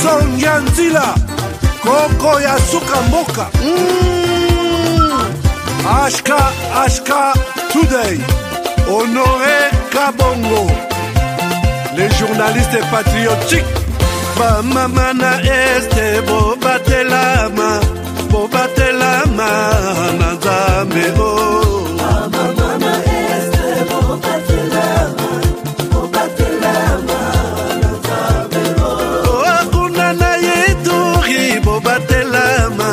Sonja Nzila, Koko ya Suka Mboka. HK Today, Honoré Kabongo, les journalistes patriotiques. Bamamana este bobatelama, bobatelama nazamebo. Bamamana este bobatelama, bobatelama nazamebo. Akuna na yeduri bobatelama,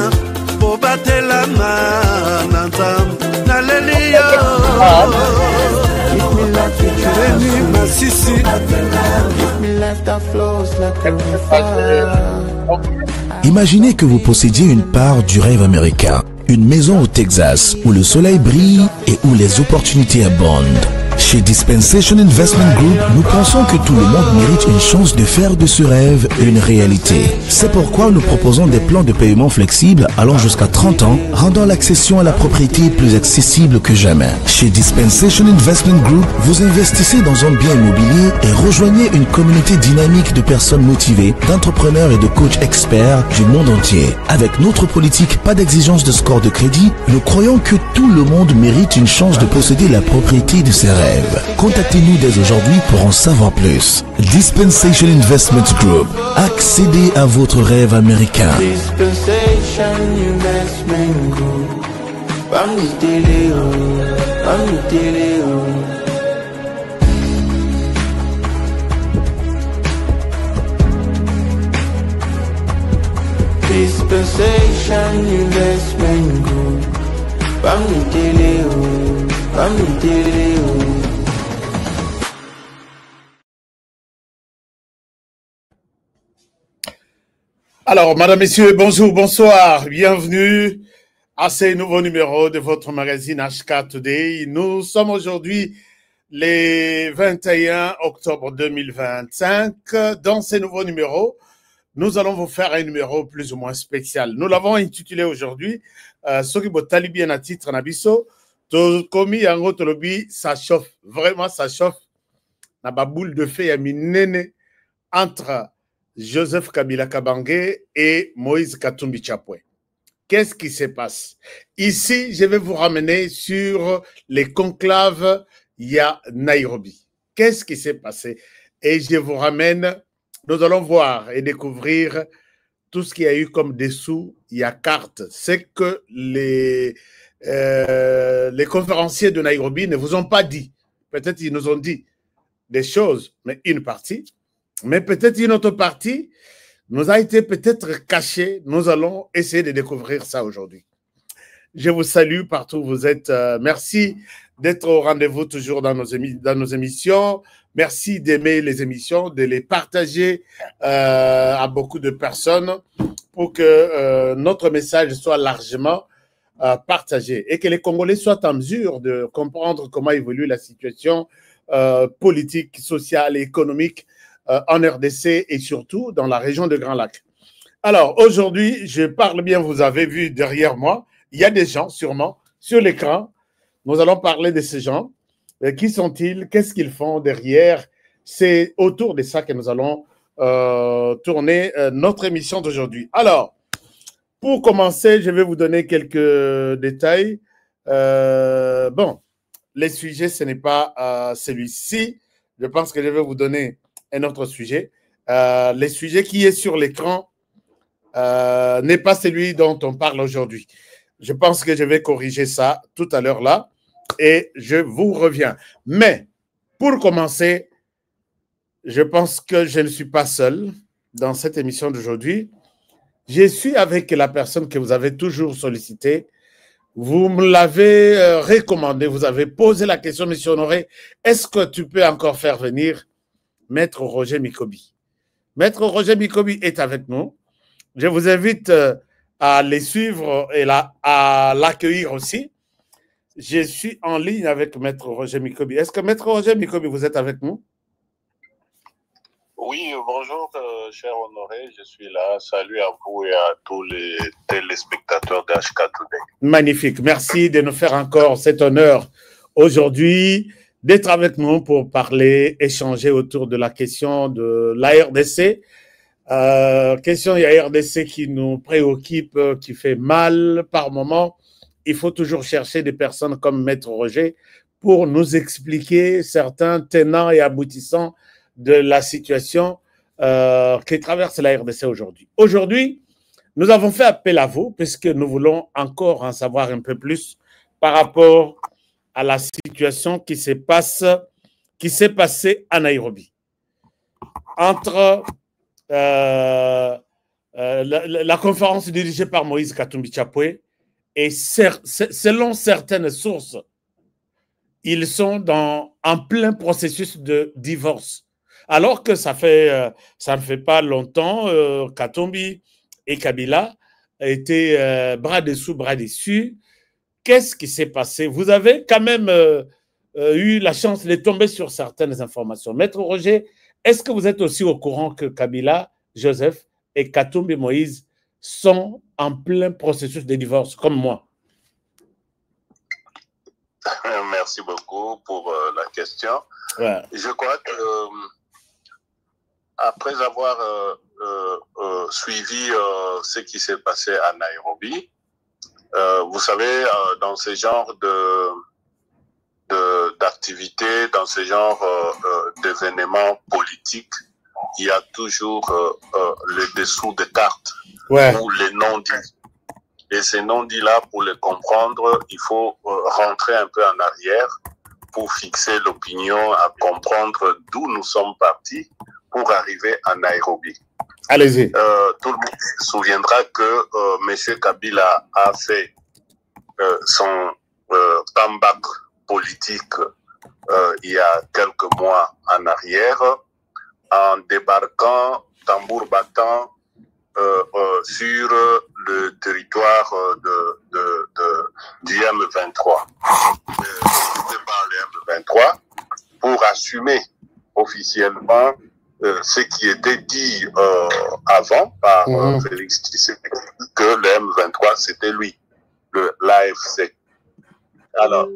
bobatelama nazam nalelio. Imaginez que vous possédiez une part du rêve américain, une maison au Texas où le soleil brille et où les opportunités abondent. Chez Dispensation Investment Group, nous pensons que tout le monde mérite une chance de faire de ce rêve une réalité. C'est pourquoi nous proposons des plans de paiement flexibles allant jusqu'à 30 ans, rendant l'accession à la propriété plus accessible que jamais. Chez Dispensation Investment Group, vous investissez dans un bien immobilier et rejoignez une communauté dynamique de personnes motivées, d'entrepreneurs et de coachs experts du monde entier. Avec notre politique, pas d'exigence de score de crédit, nous croyons que tout le monde mérite une chance de posséder la propriété de ses rêves. Contactez-nous dès aujourd'hui pour en savoir plus. Dispensation Investment Group. Accédez à votre rêve américain. Dispensation Investment Group. Dispensation Investment Group. Alors, madame, messieurs, bonjour, bonsoir, bienvenue à ce nouveau numéro de votre magazine HK Today. Nous sommes aujourd'hui le 21 octobre 2025. Dans ce nouveau numéro, nous allons vous faire un numéro plus ou moins spécial. Nous l'avons intitulé aujourd'hui Soki Botali bien à titre Nabiso, Tokomi Yango Tolobi, ça chauffe, vraiment ça chauffe. Na ba boule de feu ya minene entre Joseph Kabila Kabange et Moïse Katumbi Chapwe. Qu'est-ce qui se passe? Ici, je vais vous ramener sur les conclaves ya Nairobi. Qu'est-ce qui s'est passé? Et je vous ramène, nous allons voir et découvrir tout ce qu'il y a eu comme dessous, il y a carte. C'est que les conférenciers de Nairobi ne vous ont pas dit. Peut-être ils nous ont dit des choses, mais une partie. Mais peut-être une autre partie nous a été peut-être cachée. Nous allons essayer de découvrir ça aujourd'hui. Je vous salue partout où vous êtes. Merci d'être au rendez-vous toujours dans nos émissions. Merci d'aimer les émissions, de les partager à beaucoup de personnes pour que notre message soit largement partagé et que les Congolais soient en mesure de comprendre comment évolue la situation politique, sociale et économique en RDC et surtout dans la région de Grand Lac. Alors, aujourd'hui, je parle bien, vous avez vu derrière moi, il y a des gens sûrement sur l'écran. Nous allons parler de ces gens. Qui sont-ils? Qu'est-ce qu'ils font derrière? C'est autour de ça que nous allons tourner notre émission d'aujourd'hui. Alors, pour commencer, je vais vous donner quelques détails. Bon, les sujets, ce n'est pas celui-ci. Je pense que je vais vous donner un autre sujet. Le sujet qui est sur l'écran n'est pas celui dont on parle aujourd'hui. Je pense que je vais corriger ça tout à l'heure là et je vous reviens. Mais pour commencer, je pense que je ne suis pas seul dans cette émission d'aujourd'hui. Je suis avec la personne que vous avez toujours sollicitée. Vous me l'avez recommandé, vous avez posé la question, monsieur Honoré, est-ce que tu peux encore faire venir Maître Roger Mikobi? Maître Roger Mikobi est avec nous. Je vous invite à les suivre et à l'accueillir aussi. Je suis en ligne avec Maître Roger Mikobi. Est-ce que Maître Roger Mikobi, vous êtes avec nous? Oui, bonjour, cher Honoré, je suis là. Salut à vous et à tous les téléspectateurs d'HK Today. Magnifique. Merci de nous faire encore cet honneur aujourd'hui d'être avec nous pour parler, échanger autour de la question de la RDC. Question, il y a RDC qui nous préoccupe, qui fait mal par moment. Il faut toujours chercher des personnes comme Maître Roger pour nous expliquer certains tenants et aboutissants de la situation qui traverse la RDC aujourd'hui. Aujourd'hui, nous avons fait appel à vous puisque nous voulons encore en savoir un peu plus par rapport à la situation qui s'est passée à Nairobi. Entre la conférence dirigée par Moïse Katumbi Chapwe et selon certaines sources, ils sont en plein processus de divorce. Alors que ça ne fait pas longtemps, Katumbi et Kabila étaient bras dessous, bras dessus. Qu'est-ce qui s'est passé? Vous avez quand même eu la chance de tomber sur certaines informations. Maître Roger, est-ce que vous êtes aussi au courant que Kabila, Joseph et Katumbi Moïse sont en plein processus de divorce, comme moi? Merci beaucoup pour la question. Ouais. Je crois que après avoir suivi ce qui s'est passé à Nairobi, vous savez, dans ce genre d'activités, dans ce genre d'événements politiques, il y a toujours le dessous de cartes ou les non-dits. Et ces non-dits-là, pour les comprendre, il faut rentrer un peu en arrière pour fixer l'opinion, à comprendre d'où nous sommes partis pour arriver à Nairobi. Allez-y. Tout le monde se souviendra que M. Kabila a fait son comeback politique il y a quelques mois en arrière, en débarquant tambour battant sur le territoire du M23. Par le M23 pour assumer officiellement ce qui était dit avant par Félix Tshisekedi, que le M23 c'était lui, l'AFC. Alors,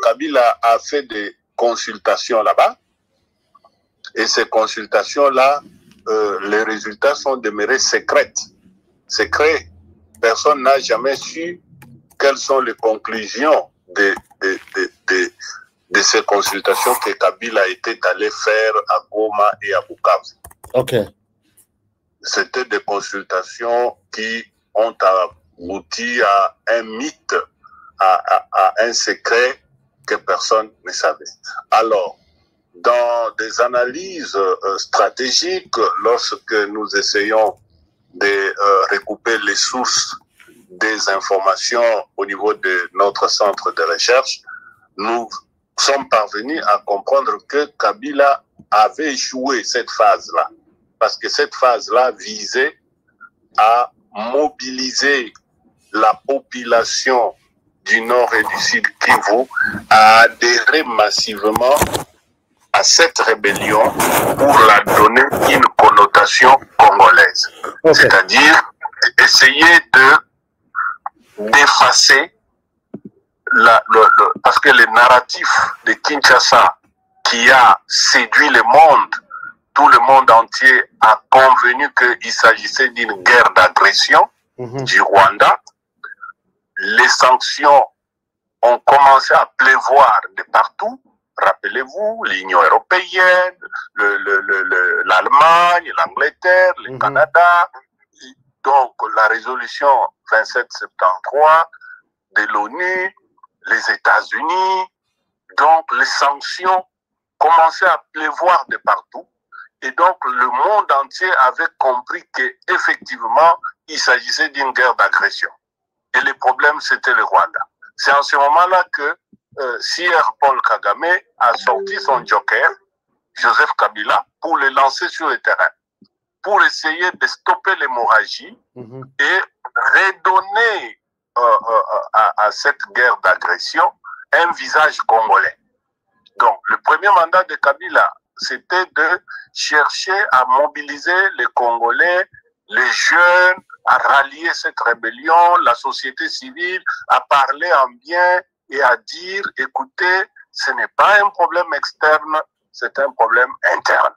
Kabila a fait des consultations là-bas, et ces consultations-là, les résultats sont demeurés secrets. Personne n'a jamais su quelles sont les conclusions de ces consultations que Kabila était allé faire à Goma et à Bukavu. Ok. C'était des consultations qui ont abouti à un mythe, à un secret que personne ne savait. Alors, dans des analyses stratégiques, lorsque nous essayons de recouper les sources des informations au niveau de notre centre de recherche, nous sommes parvenus à comprendre que Kabila avait joué cette phase-là, parce que cette phase-là visait à mobiliser la population du Nord et du Sud Kivu à adhérer massivement à cette rébellion pour la donner une connotation congolaise. Okay. C'est-à-dire essayer d'effacer parce que le narratif de Kinshasa qui a séduit le monde, tout le monde entier a convenu qu'il s'agissait d'une guerre d'agression du Rwanda. Les sanctions ont commencé à pleuvoir de partout. Rappelez-vous, l'Union européenne, l'Allemagne, l'Angleterre, le Canada. Donc, la résolution 2773 de l'ONU, les États-Unis. Donc, les sanctions commençaient à pleuvoir de partout. Et donc, le monde entier avait compris qu'effectivement, il s'agissait d'une guerre d'agression. Et le problème, c'était le Rwanda. C'est en ce moment-là que Sir Paul Kagame a sorti son joker, Joseph Kabila, pour le lancer sur le terrain, pour essayer de stopper l'hémorragie et redonner à cette guerre d'agression un visage congolais. Donc, le premier mandat de Kabila, c'était de chercher à mobiliser les Congolais, les jeunes, à rallier cette rébellion, la société civile, à parler en bien et à dire, écoutez, ce n'est pas un problème externe, c'est un problème interne.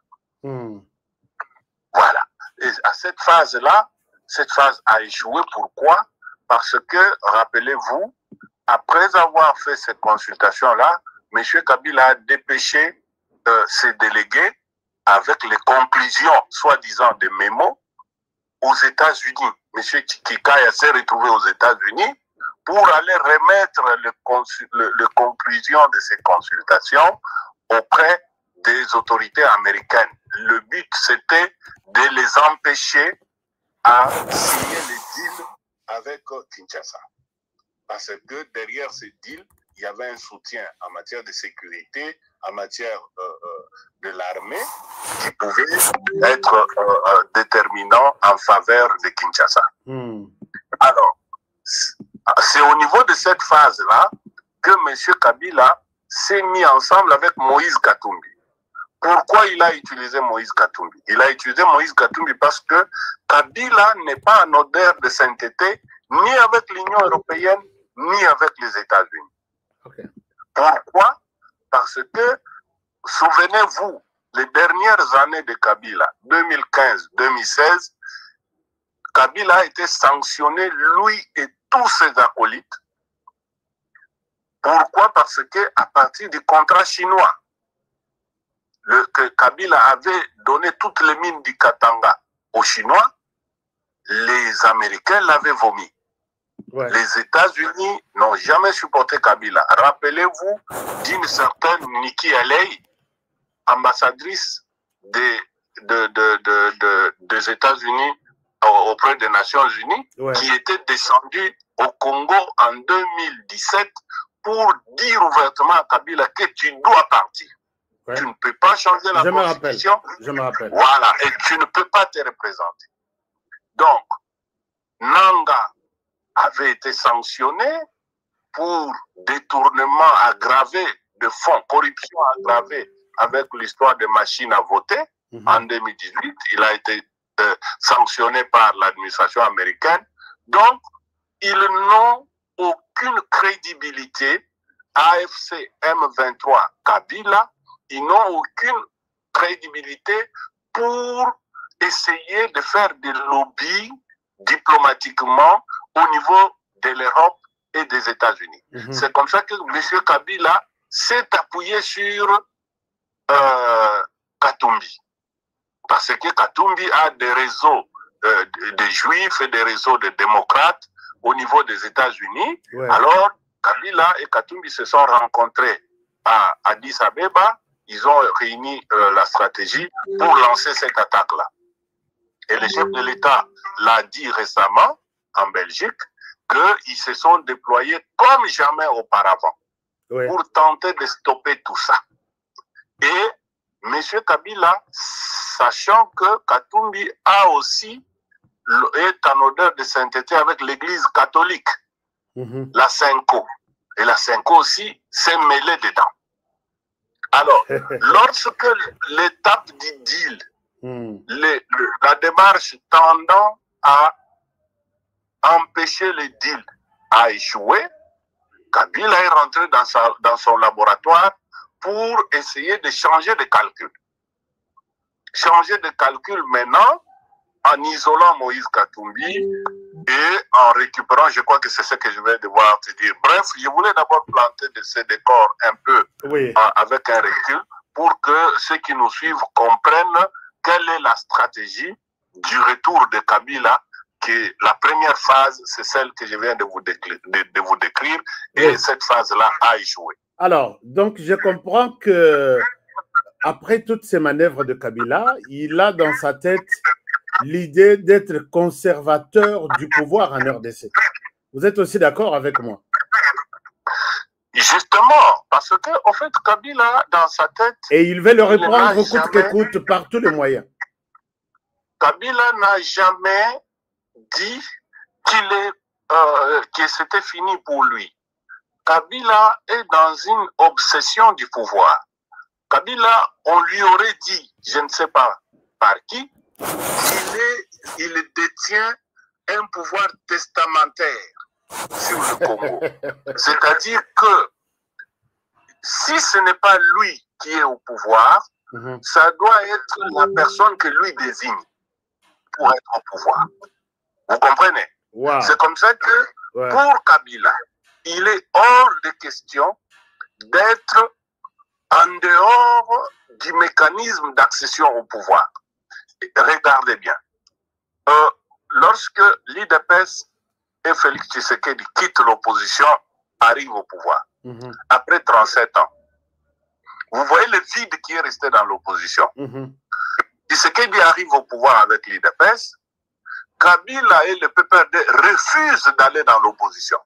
Voilà. Et à cette phase-là, cette phase a échoué. Pourquoi? Parce que, rappelez-vous, après avoir fait cette consultation-là, M. Kabila a dépêché ses délégués avec les conclusions, soi-disant des mémos, aux États-Unis. M. Tchikikaya s'est retrouvé aux États-Unis pour aller remettre les conclusions de ces consultations auprès des autorités américaines. Le but, c'était de les empêcher à signer les deals avec Kinshasa. Parce que derrière ces deals, il y avait un soutien en matière de sécurité, en matière de l'armée, qui pouvait être déterminant en faveur de Kinshasa. Alors, c'est au niveau de cette phase-là que M. Kabila s'est mis ensemble avec Moïse Katumbi. Pourquoi il a utilisé Moïse Katumbi? Il a utilisé Moïse Katumbi parce que Kabila n'est pas en odeur de sainteté ni avec l'Union européenne, ni avec les États-Unis. Okay. Pourquoi? Parce que, souvenez-vous, les dernières années de Kabila, 2015-2016, Kabila a été sanctionné, lui et tous ses acolytes. Pourquoi? Parce que à partir du contrat chinois, que Kabila avait donné toutes les mines du Katanga aux Chinois, les Américains l'avaient vomi. Ouais. Les États-Unis n'ont jamais supporté Kabila. Rappelez-vous d'une certaine Nikki Haley, ambassadrice des États-Unis auprès des Nations Unies, ouais, qui était descendue au Congo en 2017 pour dire ouvertement à Kabila que tu dois partir. Ouais. Tu ne peux pas changer la constitution. Je me rappelle. Voilà, et tu ne peux pas te représenter. Donc, Nanga avait été sanctionné pour détournement aggravé de fonds, corruption aggravée avec l'histoire des machines à voter. En 2018, il a été sanctionné par l'administration américaine. Donc, ils n'ont aucune crédibilité. AFC M23 Kabila, ils n'ont aucune crédibilité pour essayer de faire des lobbies diplomatiquement au niveau de l'Europe et des États-Unis. C'est comme ça que M. Kabila s'est appuyé sur Katumbi. Parce que Katumbi a des réseaux de juifs et des réseaux de démocrates au niveau des États-Unis. Ouais. Alors, Kabila et Katumbi se sont rencontrés à Addis Abeba. Ils ont réuni la stratégie pour lancer cette attaque-là. Et le chef de l'État l'a dit récemment en Belgique qu'ils se sont déployés comme jamais auparavant, ouais, pour tenter de stopper tout ça. Et M. Kabila, sachant que Katumbi a aussi est en odeur de sainteté avec l'Église catholique, la Senko. Et la Senko aussi s'est mêlée dedans. Alors, lorsque l'étape du deal, la démarche tendant à empêcher le deal a échoué, Kabila est rentré dans son laboratoire pour essayer de changer de calcul. Changer de calcul maintenant en isolant Moïse Katumbi et en récupérant, je crois que c'est ce que je vais devoir te dire. Bref, je voulais d'abord planter ces décors un peu, oui, avec un recul pour que ceux qui nous suivent comprennent quelle est la stratégie du retour de Kabila, que la première phase, c'est celle que je viens de vous décrire, et oui, cette phase-là a échoué. Alors, donc je comprends que après toutes ces manœuvres de Kabila, il a dans sa tête l'idée d'être conservateur du pouvoir en RDC. Vous êtes aussi d'accord avec moi? Justement, parce que, en fait, Kabila, dans sa tête... Et il veut le reprendre coûte que coûte par tous les moyens. Kabila n'a jamais dit que c'était fini pour lui. Kabila est dans une obsession du pouvoir. Kabila, on lui aurait dit, je ne sais pas par qui, il détient un pouvoir testamentaire sur le Congo. C'est-à-dire que si ce n'est pas lui qui est au pouvoir, ça doit être la personne que lui désigne. pour être au pouvoir. Vous comprenez? Wow. C'est comme ça que Ouais. pour Kabila, il est hors de question d'être en dehors du mécanisme d'accession au pouvoir. Et regardez bien. Lorsque l'IDPS et Félix Tshisekedi quittent l'opposition, arrivent au pouvoir, après 37 ans, vous voyez le vide qui est resté dans l'opposition. Tshisekedi arrive au pouvoir avec l'IDPS, Kabila et le PPRD refusent d'aller dans l'opposition.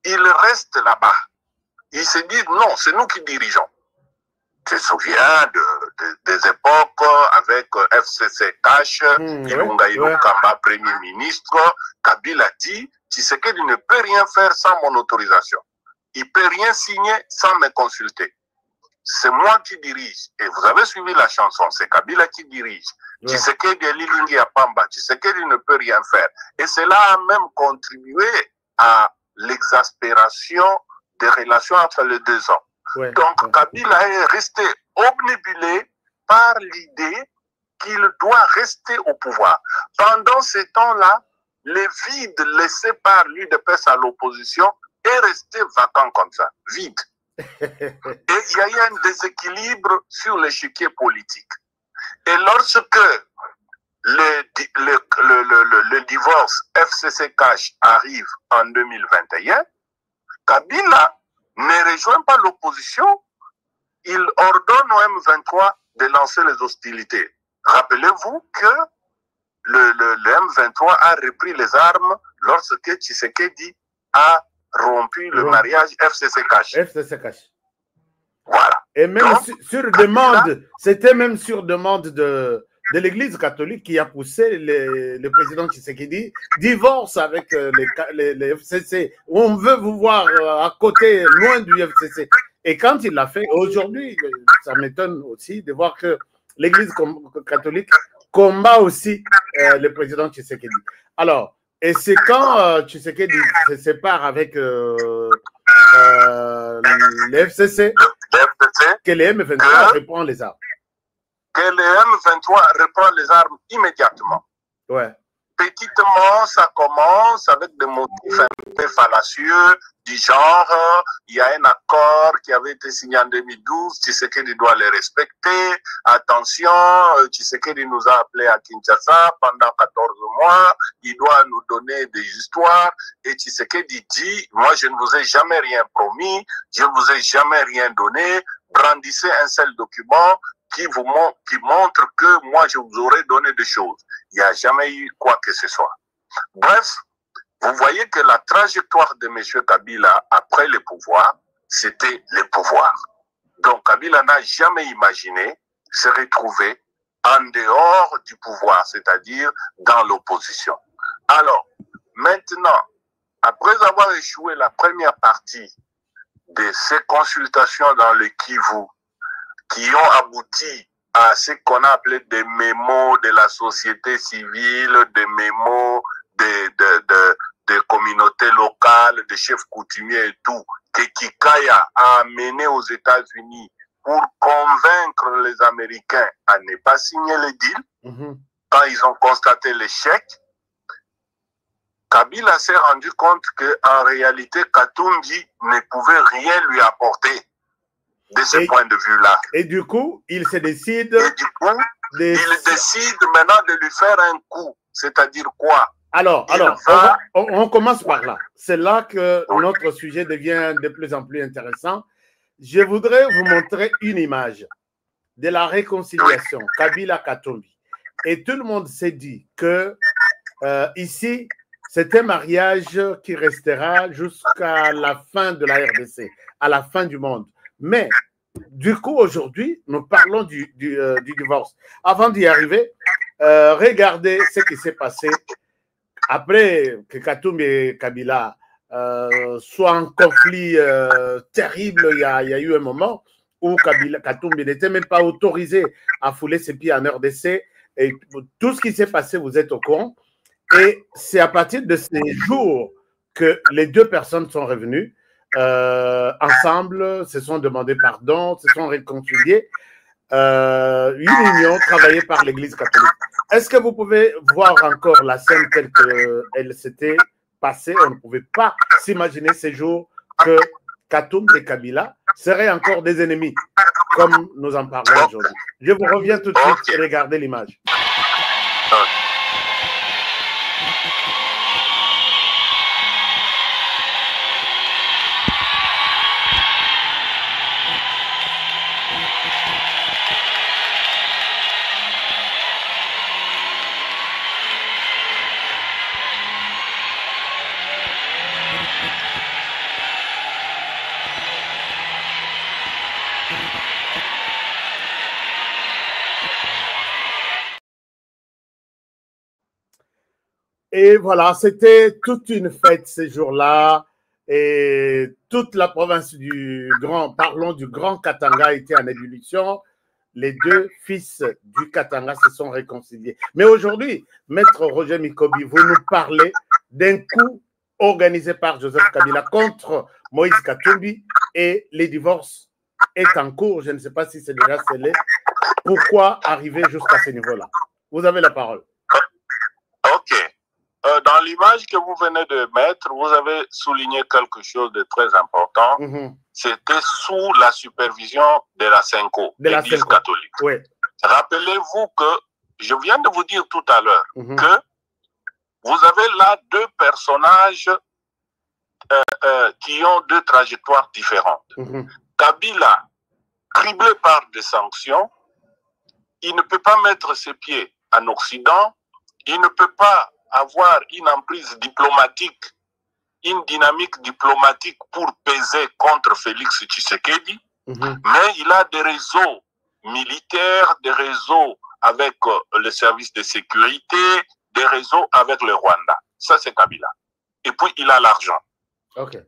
Ils restent là-bas. Ils se disent non, c'est nous qui dirigeons. Je me souviens des époques avec FCC Cash, Ilunga Ilukamba, Premier ministre. Kabila dit Tshisekedi ne peut rien faire sans mon autorisation. Il ne peut rien signer sans me consulter. C'est moi qui dirige. Et vous avez suivi la chanson, c'est Kabila qui dirige. Tshisekedi et Lilungi Apamba, Tshisekedi ne peut rien faire. Et cela a même contribué à l'exaspération des relations entre les deux hommes. Donc Kabila est resté obnubilé par l'idée qu'il doit rester au pouvoir. Pendant ces temps-là, le vide laissé par l'UDPS à l'opposition est resté vacant comme ça, vide. Et il y a eu un déséquilibre sur l'échiquier politique. Et lorsque le divorce FCC Cash arrive en 2021, Kabila ne rejoint pas l'opposition. Il ordonne au M23 de lancer les hostilités. Rappelez-vous que le M23 a repris les armes lorsque Tshisekedi a rompu le mariage FCC Cash. FCC Cash. Voilà. Et même donc, sur demande, c'était même sur demande de l'Église catholique qui a poussé le président Tshisekedi divorce avec les FCC. On veut vous voir à côté, loin du FCC. Et quand il l'a fait, aujourd'hui, ça m'étonne aussi de voir que l'Église catholique combat aussi le président Tshisekedi. Alors, et c'est quand Tshisekedi se sépare avec le FCC que le M23 reprend les armes. Que le M23 reprend les armes immédiatement. Ouais. Petitement, ça commence avec des motifs un peu fallacieux, du genre, il y a un accord qui avait été signé en 2012, Tshisekedi doit le respecter, attention, Tshisekedi nous a appelés à Kinshasa pendant 14 mois, il doit nous donner des histoires, et Tshisekedi dit, moi je ne vous ai jamais rien promis, je ne vous ai jamais rien donné, brandissez un seul document, qui montre que moi, je vous aurais donné des choses. Il n'y a jamais eu quoi que ce soit. Bref, vous voyez que la trajectoire de M. Kabila après le pouvoir, c'était le pouvoir. Donc, Kabila n'a jamais imaginé se retrouver en dehors du pouvoir, c'est-à-dire dans l'opposition. Alors, maintenant, après avoir échoué la première partie de ces consultations dans le Kivu, qui ont abouti à ce qu'on a appelé des mémos de la société civile, des mémos des communautés locales, des chefs coutumiers et tout, que Kikaya a amené aux États-Unis pour convaincre les Américains à ne pas signer le deal. Quand ils ont constaté l'échec, Kabila s'est rendu compte qu'en réalité, Katumbi ne pouvait rien lui apporter de ce point de vue-là. Et du coup, il se décide... Et du coup, il décide maintenant de lui faire un coup. C'est-à-dire quoi? Alors on commence par là. C'est là que notre sujet devient de plus en plus intéressant. Je voudrais vous montrer une image de la réconciliation Kabila-Katumbi. Et tout le monde s'est dit que ici, c'est un mariage qui restera jusqu'à la fin de la RDC, à la fin du monde. Mais, du coup, aujourd'hui, nous parlons du divorce. Avant d'y arriver, regardez ce qui s'est passé après que Katumbi et Kabila soient en conflit terrible. Il y a eu un moment où Katumbi n'était même pas autorisé à fouler ses pieds en RDC. Et tout ce qui s'est passé, vous êtes au courant. Et c'est à partir de ces jours que les deux personnes sont revenues. Ensemble, se sont demandé pardon, se sont réconciliés. Une union travaillée par l'Église catholique. Est-ce que vous pouvez voir encore la scène telle qu'elle s'était passée? On ne pouvait pas s'imaginer ces jours que Katumbi et Kabila seraient encore des ennemis, comme nous en parlons aujourd'hui. Je vous reviens tout de suite et regardez l'image. Et voilà, c'était toute une fête ces jours-là. Et toute la province parlons du Grand Katanga était en ébullition. Les deux fils du Katanga se sont réconciliés. Mais aujourd'hui, Maître Roger Mikobi, vous nous parlez d'un coup organisé par Joseph Kabila contre Moïse Katumbi et les divorces est en cours. Je ne sais pas si c'est déjà scellé. Pourquoi arriver jusqu'à ce niveau-là? Vous avez la parole. Ok. Dans l'image que vous venez de mettre, vous avez souligné quelque chose de très important. C'était sous la supervision de la Senko, l'Église catholique. Oui. Rappelez-vous que, je viens de vous dire tout à l'heure, que vous avez là deux personnages qui ont deux trajectoires différentes. Kabila, criblé par des sanctions, il ne peut pas mettre ses pieds en Occident, il ne peut pas avoir une emprise diplomatique, une dynamique diplomatique pour peser contre Félix Tshisekedi, mais il a des réseaux militaires, des réseaux avec le service de sécurité, des réseaux avec le Rwanda. Ça, c'est Kabila. Et puis, il a l'argent.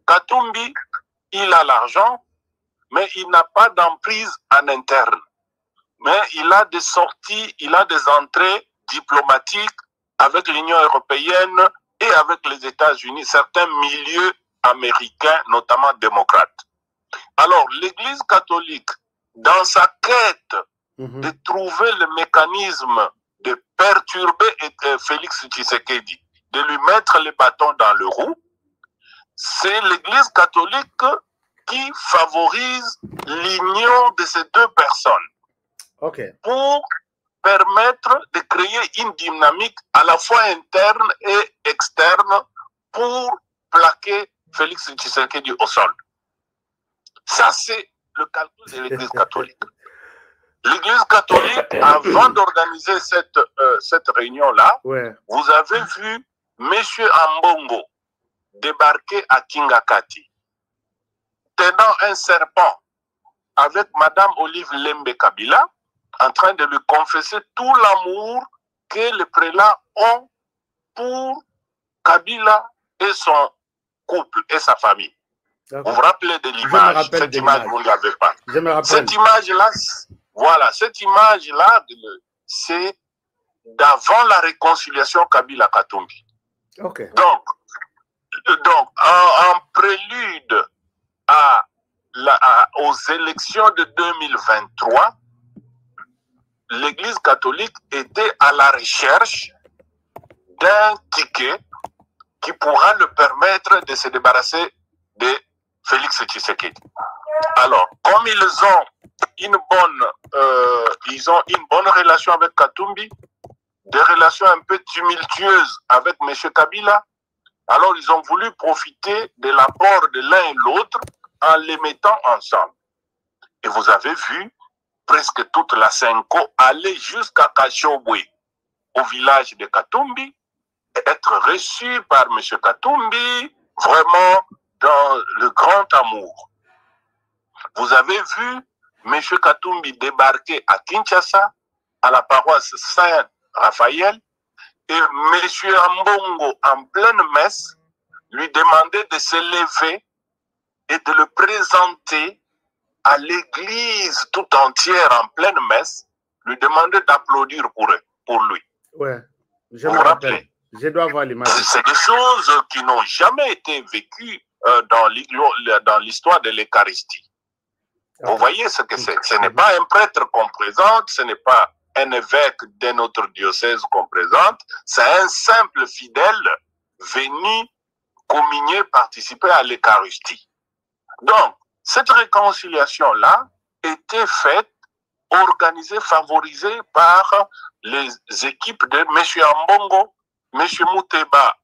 Katumbi, il a l'argent, mais il n'a pas d'emprise en interne. Mais il a des sorties, il a des entrées diplomatiques avec l'Union européenne et avec les États-Unis, certains milieux américains, notamment démocrates. Alors, l'Église catholique, dans sa quête de trouver le mécanisme de perturber Félix Tshisekedi, de lui mettre les bâtons dans le roue, c'est l'Église catholique qui favorise l'union de ces deux personnes pour permettre de créer une dynamique à la fois interne et externe pour plaquer Félix Tshisekedi au sol. Ça, c'est le calcul de l'Église catholique. L'Église catholique, avant d'organiser cette réunion-là, vous avez vu M. Ambongo débarquer à Kingakati, tenant un serpent avec Mme Olive Lembe Kabila, en train de lui confesser tout l'amour que les prélats ont pour Kabila et son couple et sa famille. Vous vous rappelez de l'image? Cette image, vous ne l'avez pas. Cette image-là, voilà, cette image-là, c'est d'avant la réconciliation Kabila-Katumbi. Donc, en prélude aux élections de 2023, l'Église catholique était à la recherche d'un ticket qui pourra le permettre de se débarrasser de Félix Tshisekedi. Alors, comme ils ont une bonne relation avec Katumbi, des relations un peu tumultueuses avec M. Kabila, alors ils ont voulu profiter de l'apport de l'un et l'autre en les mettant ensemble. Et vous avez vu presque toute la Senko aller jusqu'à Kachobwe, au village de Katumbi, et être reçu par M. Katumbi, vraiment dans le grand amour. Vous avez vu M. Katumbi débarquer à Kinshasa, à la paroisse Saint-Raphaël, et M. Ambongo, en pleine messe, lui demander de se lever et de le présenter à l'église tout entière en pleine messe, lui demander d'applaudir pour lui. Ouais, je me rappelle. Je dois voir l'image. C'est des choses qui n'ont jamais été vécues dans l'histoire de l'Eucharistie. Vous voyez ce que c'est. Ce n'est pas un prêtre qu'on présente, ce n'est pas un évêque de notre diocèse qu'on présente, c'est un simple fidèle venu communier, participer à l'Eucharistie. Donc, cette réconciliation-là était faite, organisée, favorisée par les équipes de M. Ambongo, M. Mouteba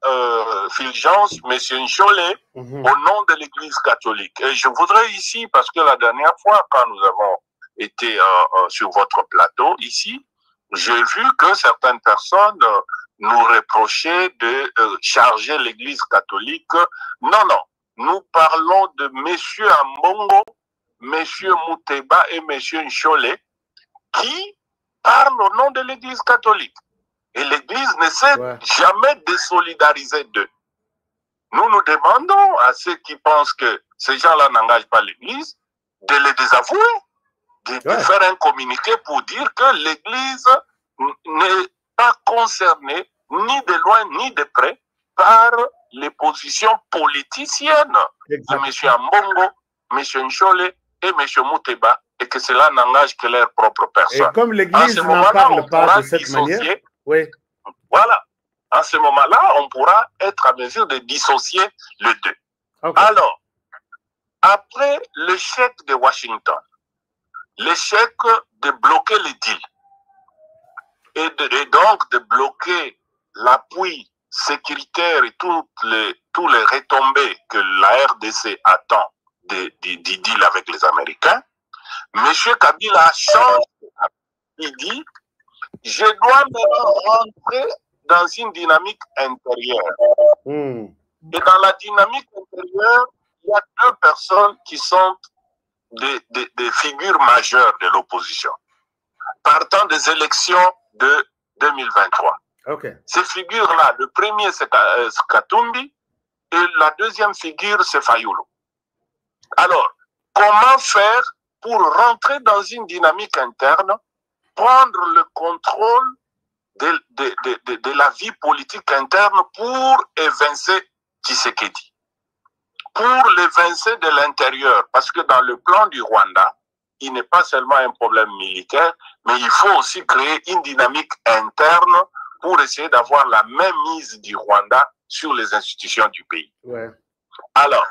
Fulgence, M. Ncholet, au nom de l'Église catholique. Et je voudrais ici, parce que la dernière fois, quand nous avons été sur votre plateau ici, j'ai vu que certaines personnes nous reprochaient de charger l'Église catholique. Non, non, nous parlons de M. Ambongo, M. Mouteba et M. Ncholet qui parlent au nom de l'Église catholique. Et l'Église ne s'est jamais désolidariser d'eux. Nous nous demandons à ceux qui pensent que ces gens-là n'engagent pas l'Église de les désavouer, de faire un communiqué pour dire que l'Église n'est pas concernée ni de loin ni de près par les positions politiciennes de M. Ambongo, M. Ncholet et M. Mouteba, et que cela n'engage que leur propre personne. Et comme l'Église n'en parle pas de cette manière, voilà. À ce moment-là, on pourra être à mesure de dissocier les deux. Alors, après l'échec de Washington, l'échec de bloquer les deals, et donc de bloquer l'appui sécuritaire et tous les retombées que la RDC attend du deal avec les Américains, M. Kabila change. Il dit, je dois me rentrer dans une dynamique intérieure. Et dans la dynamique intérieure, il y a deux personnes qui sont des figures majeures de l'opposition, partant des élections de 2023. Ces figures-là, le premier c'est Katumbi et la deuxième figure c'est Fayulu. Alors, comment faire pour rentrer dans une dynamique interne, prendre le contrôle de la vie politique interne pour évincer Tshisekedi, pour l'évincer de l'intérieur, parce que dans le plan du Rwanda, il n'est pas seulement un problème militaire, mais il faut aussi créer une dynamique interne pour essayer d'avoir la même mise du Rwanda sur les institutions du pays. Alors,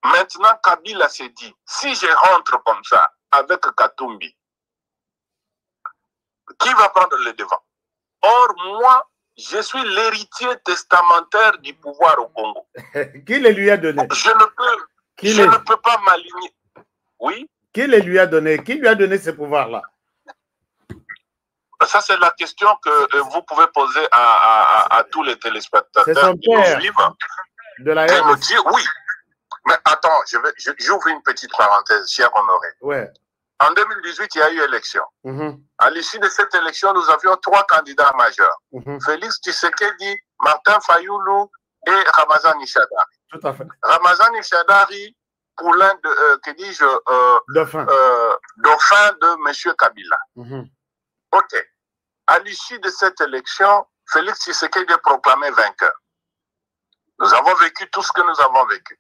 maintenant, Kabila s'est dit, si je rentre comme ça avec Katumbi, qui va prendre le devant? Or, moi, je suis l'héritier testamentaire du pouvoir au Congo. Qui le lui a donné? Je ne peux pas m'aligner. Oui? Qui le lui a donné? Qui lui a donné ce pouvoir-là? Ça, c'est la question que vous pouvez poser à tous les téléspectateurs qui nous suivent. De la me dire, oui. Mais attends, j'ouvre une petite parenthèse, cher Honoré. En 2018, il y a eu élection. À l'issue de cette élection, nous avions 3 candidats majeurs. Félix Tshisekedi, Martin Fayulu et Ramazan Ishadari. Tout à fait. Ramazan Ishadari, poulain de, que dis-je, dauphin de M. Kabila. Ok. À l'issue de cette élection, Félix Tshisekedi est proclamé vainqueur. Nous avons vécu tout ce que nous avons vécu.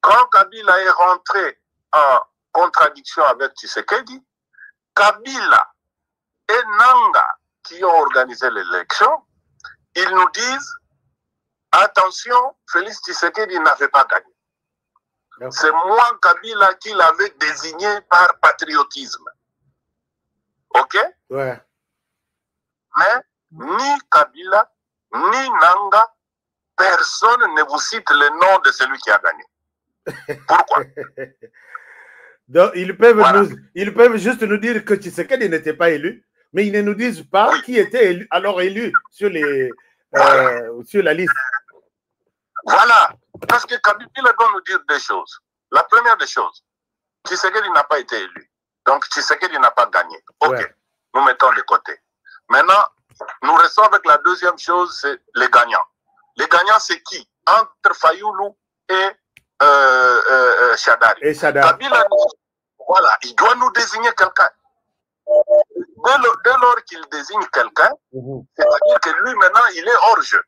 Quand Kabila est rentré en contradiction avec Tshisekedi, Kabila et Nanga, qui ont organisé l'élection, ils nous disent, attention, Félix Tshisekedi n'avait pas gagné. C'est moi, Kabila, qui l'avais désigné par patriotisme. Ok? Mais ni Kabila, ni Nanga, personne ne vous cite le nom de celui qui a gagné. Pourquoi? Donc, ils peuvent juste nous dire que Tshisekedi n'était pas élu, mais ils ne nous disent pas qui était élu, alors élu sur la liste. Voilà, parce que Kabila doit nous dire deux choses. La première des choses, Tshisekedi n'a pas été élu, donc Tshisekedi n'a pas gagné. Ok, nous mettons de côté. Maintenant, nous restons avec la deuxième chose, c'est les gagnants. Les gagnants, c'est qui? Entre Fayulu et Shadari. Kabila, voilà, il doit nous désigner quelqu'un. Dès lors qu'il désigne quelqu'un, c'est-à-dire que lui, maintenant, il est hors jeu.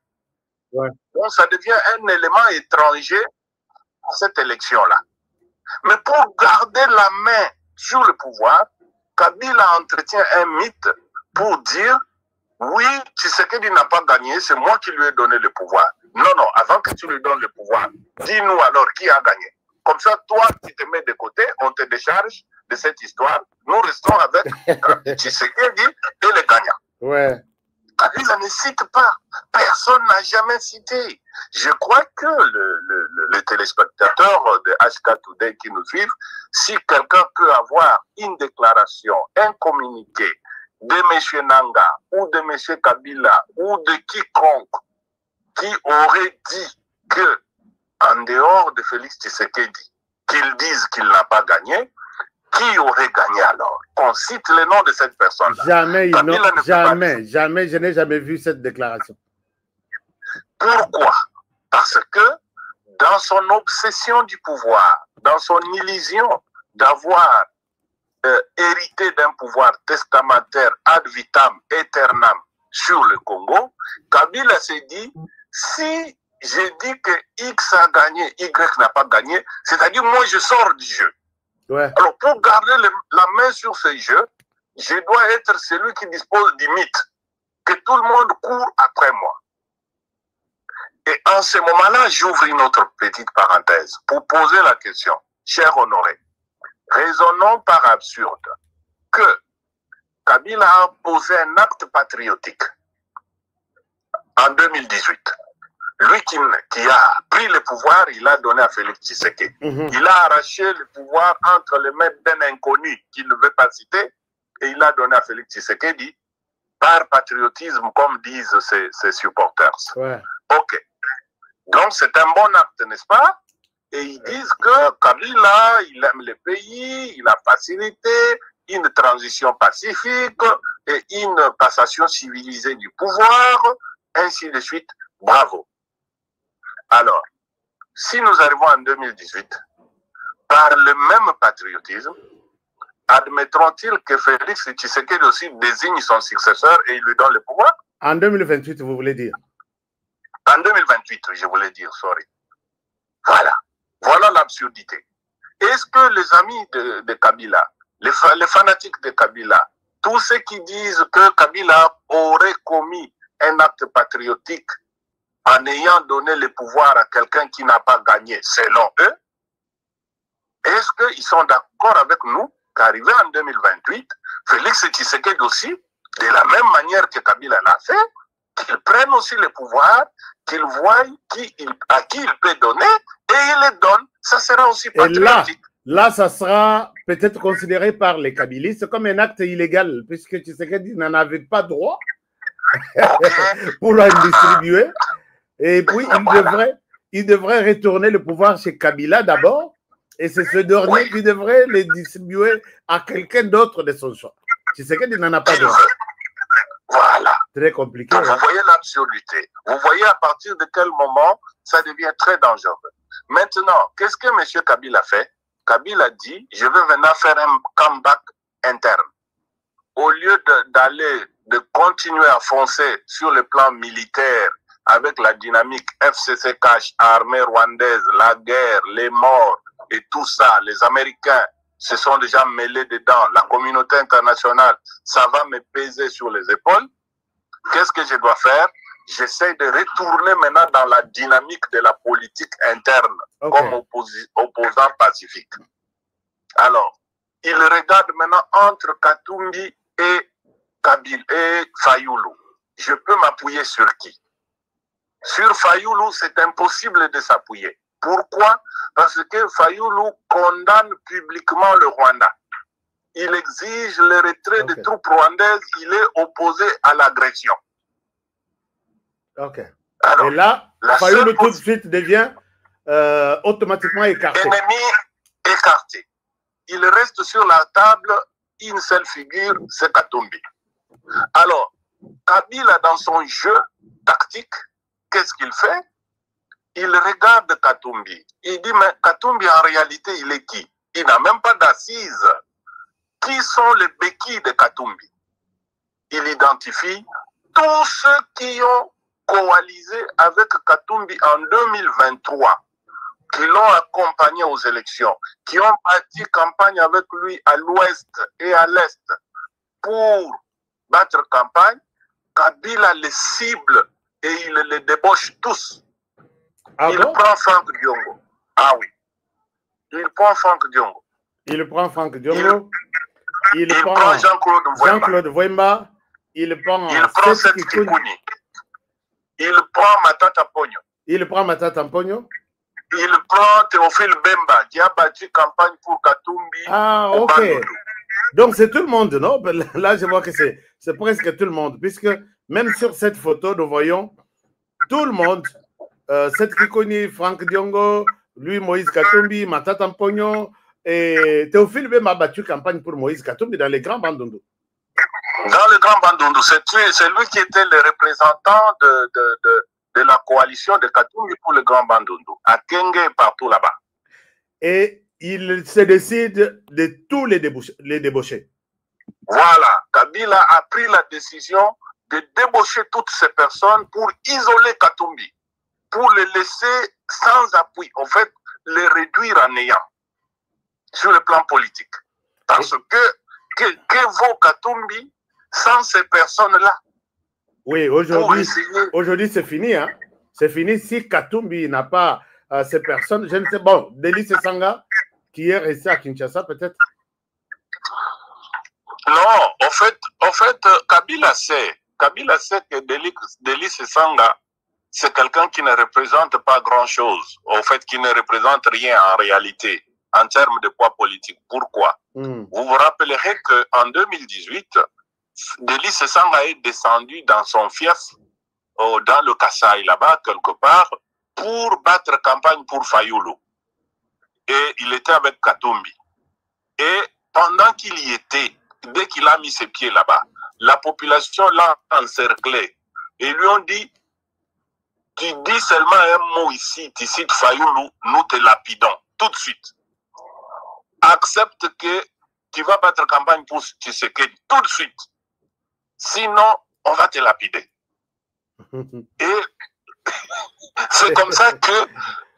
Donc, ça devient un élément étranger à cette élection-là. Mais pour garder la main sur le pouvoir, Kabila Kabila entretient un mythe pour dire oui, Tshisekedi n'a pas gagné, c'est moi qui lui ai donné le pouvoir. Non, non, avant que tu lui donnes le pouvoir, dis-nous alors qui a gagné. Comme ça, toi, tu te mets de côté, on te décharge de cette histoire. Nous restons avec Tshisekedi et les gagnants. Ouais. Kabila ne cite pas. Personne n'a jamais cité. Je crois que les téléspectateurs de HK Today qui nous suivent, si quelqu'un peut avoir une déclaration, un communiqué de M. Nanga ou de M. Kabila ou de quiconque qui aurait dit que, en dehors de Félix Tshisekedi, qu'ils disent qu'il n'a pas gagné, qui aurait gagné alors? On cite le nom de cette personne-là. Jamais, jamais, je n'ai jamais vu cette déclaration. Pourquoi? Parce que dans son obsession du pouvoir, dans son illusion d'avoir hérité d'un pouvoir testamentaire ad vitam aeternam sur le Congo, Kabila s'est dit, si j'ai dit que X a gagné, Y n'a pas gagné, c'est-à-dire moi je sors du jeu. Ouais. Alors pour garder la main sur ce jeu, je dois être celui qui dispose du mythe, que tout le monde court après moi. Et en ce moment-là, j'ouvre une autre petite parenthèse pour poser la question. Cher Honoré, raisonnons par absurde que Kabila a posé un acte patriotique en 2018. Lui qui a pris le pouvoir, il a donné à Félix Tshisekedi. Il a arraché le pouvoir entre les mains d'un inconnu qu'il ne veut pas citer et il a donné à Félix Tshisekedi par patriotisme, comme disent ses supporters. Ouais. Ok. Donc c'est un bon acte, n'est-ce pas? Et ils disent que Kabila, il aime le pays, il a facilité une transition pacifique et une passation civilisée du pouvoir, ainsi de suite. Bravo. Alors, si nous arrivons en 2018, par le même patriotisme, admettront-ils que Félix Tshisekedi aussi désigne son successeur et il lui donne le pouvoir? En 2028, vous voulez dire? En 2028, je voulais dire, sorry. Voilà. Voilà l'absurdité. Est-ce que les amis de Kabila, les fanatiques de Kabila, tous ceux qui disent que Kabila aurait commis un acte patriotique en ayant donné le pouvoir à quelqu'un qui n'a pas gagné, selon eux, est-ce qu'ils sont d'accord avec nous qu'arrivé en 2028, Félix Tshisekedi aussi, de la même manière que Kabila l'a fait, qu'il prenne aussi le pouvoir, qu'il voie à qui il peut donner, et il le donne, ça sera aussi patriotique. Et là, ça sera peut-être considéré par les Kabylistes comme un acte illégal, puisque Tshisekedi n'en avait pas droit pour le distribuer. Et puis, il devrait retourner le pouvoir chez Kabila d'abord, et c'est ce dernier qui devrait le distribuer à quelqu'un d'autre de son choix. Tshisekedi n'en a pas droit. Voilà. Très compliqué. Donc, vous voyez l'absurdité. Vous voyez à partir de quel moment ça devient très dangereux. Maintenant, qu'est-ce que M. Kabila fait? Kabila dit, je veux maintenant faire un comeback interne. Au lieu de continuer à foncer sur le plan militaire avec la dynamique FCC cash, armée rwandaise, la guerre, les morts et tout ça, les Américains se sont déjà mêlés dedans, la communauté internationale, ça va me peser sur les épaules. Qu'est-ce que je dois faire? J'essaie de retourner maintenant dans la dynamique de la politique interne, comme opposant pacifique. Alors, il regarde maintenant entre Katumbi et Kabila et Fayoulou. Je peux m'appuyer sur qui? Sur Fayoulou, c'est impossible de s'appuyer. Pourquoi? Parce que Fayoulou condamne publiquement le Rwanda. Il exige le retrait des troupes rwandaises. Il est opposé à l'agression. Ok. Alors, et là, Fayoulou tout de suite devient automatiquement écarté. Ennemi écarté. Il reste sur la table une seule figure, c'est Katumbi. Alors, Kabila, dans son jeu tactique, qu'est-ce qu'il fait? Il regarde Katumbi. Il dit, mais Katumbi, en réalité, il est qui? Il n'a même pas d'assises. Qui sont les béquilles de Katumbi? Il identifie tous ceux qui ont coalisé avec Katumbi en 2023, qui l'ont accompagné aux élections, qui ont bâti campagne avec lui à l'ouest et à l'est, pour battre campagne, Kabila les cible et il les débauche tous. Ah il bon? prend Franck Diongo. Ah oui. Il prend Franck Diongo. Il prend Franck Diongo. Il prend Jean-Claude Mvouemba. Jean-Claude Mvouemba. Il prend Seth Kikuni. Il prend Matata Pogno. Il prend Matata Pogno. Il prend Théophile Bemba qui a battu campagne pour Katumbi. Ah, ok. Donc c'est tout le monde, non? Là, je vois que c'est presque tout le monde, puisque même sur cette photo, nous voyons tout le monde. Seth Kikuni, Franck Diongo, lui, Moïse Katumbi, Matata Pogno, et Théophile Bemba a battu campagne pour Moïse Katumbi dans les grands Bandundu. Dans le Grand Bandundu, c'est lui qui était le représentant de la coalition de Katumbi pour le Grand Bandundu, à Kenge et partout là-bas. Et il se décide de tous les débaucher. Voilà, Kabila a pris la décision de débaucher toutes ces personnes pour isoler Katumbi, pour les laisser sans appui, en fait, les réduire à néant sur le plan politique. Parce que vaut Katumbi sans ces personnes-là? Oui, aujourd'hui c'est fini. Hein? C'est fini si Katumbi n'a pas ces personnes. Je ne sais, bon, Delis Esanga, qui est resté à Kinshasa, peut-être? Non, en fait, Kabila sait que Delis Esanga, c'est quelqu'un qui ne représente pas grand-chose, en fait, qui ne représente rien en réalité, en termes de poids politique. Pourquoi? Vous vous rappellerez qu'en 2018, Delis Esanga est descendu dans son fief, dans le Kasaï, là-bas, quelque part, pour battre campagne pour Fayoulou. Et il était avec Katumbi. Et pendant qu'il y était, dès qu'il a mis ses pieds là-bas, la population l'a encerclé. Et lui ont dit, tu dis seulement un mot ici, tu cites Fayoulou, nous te lapidons, tout de suite. Accepte que tu vas battre campagne pour Tshisekedi, tout de suite. Sinon, on va te lapider. Et c'est comme ça que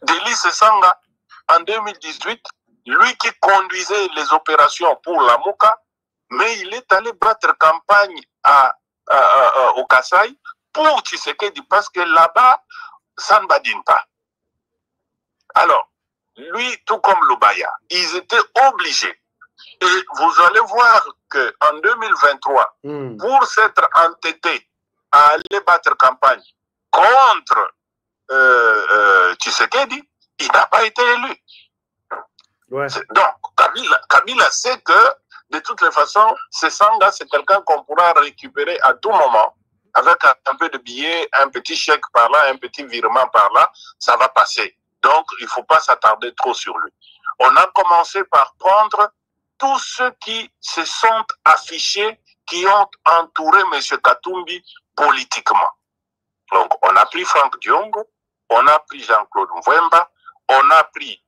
Delis Esanga, en 2018, lui qui conduisait les opérations pour la Mouka, mais il est allé battre campagne au Kasaï pour Tshisekedi, parce que là-bas, ça ne badine pas. Alors, lui, tout comme Lubaya, ils étaient obligés. Et vous allez voir qu'en 2023, pour s'être entêté à aller battre campagne contre Tshisekedi, il n'a pas été élu. Ouais. Donc, Kabila sait que, de toutes les façons, Sanga, c'est quelqu'un qu'on pourra récupérer à tout moment, avec un peu de billets, un petit chèque par là, un petit virement par là, ça va passer. Donc, il ne faut pas s'attarder trop sur lui. On a commencé par prendre tous ceux qui se sont affichés, qui ont entouré M. Katumbi politiquement. Donc, on a pris Franck Diongo, on a pris Jean-Claude Mvouemba, on a pris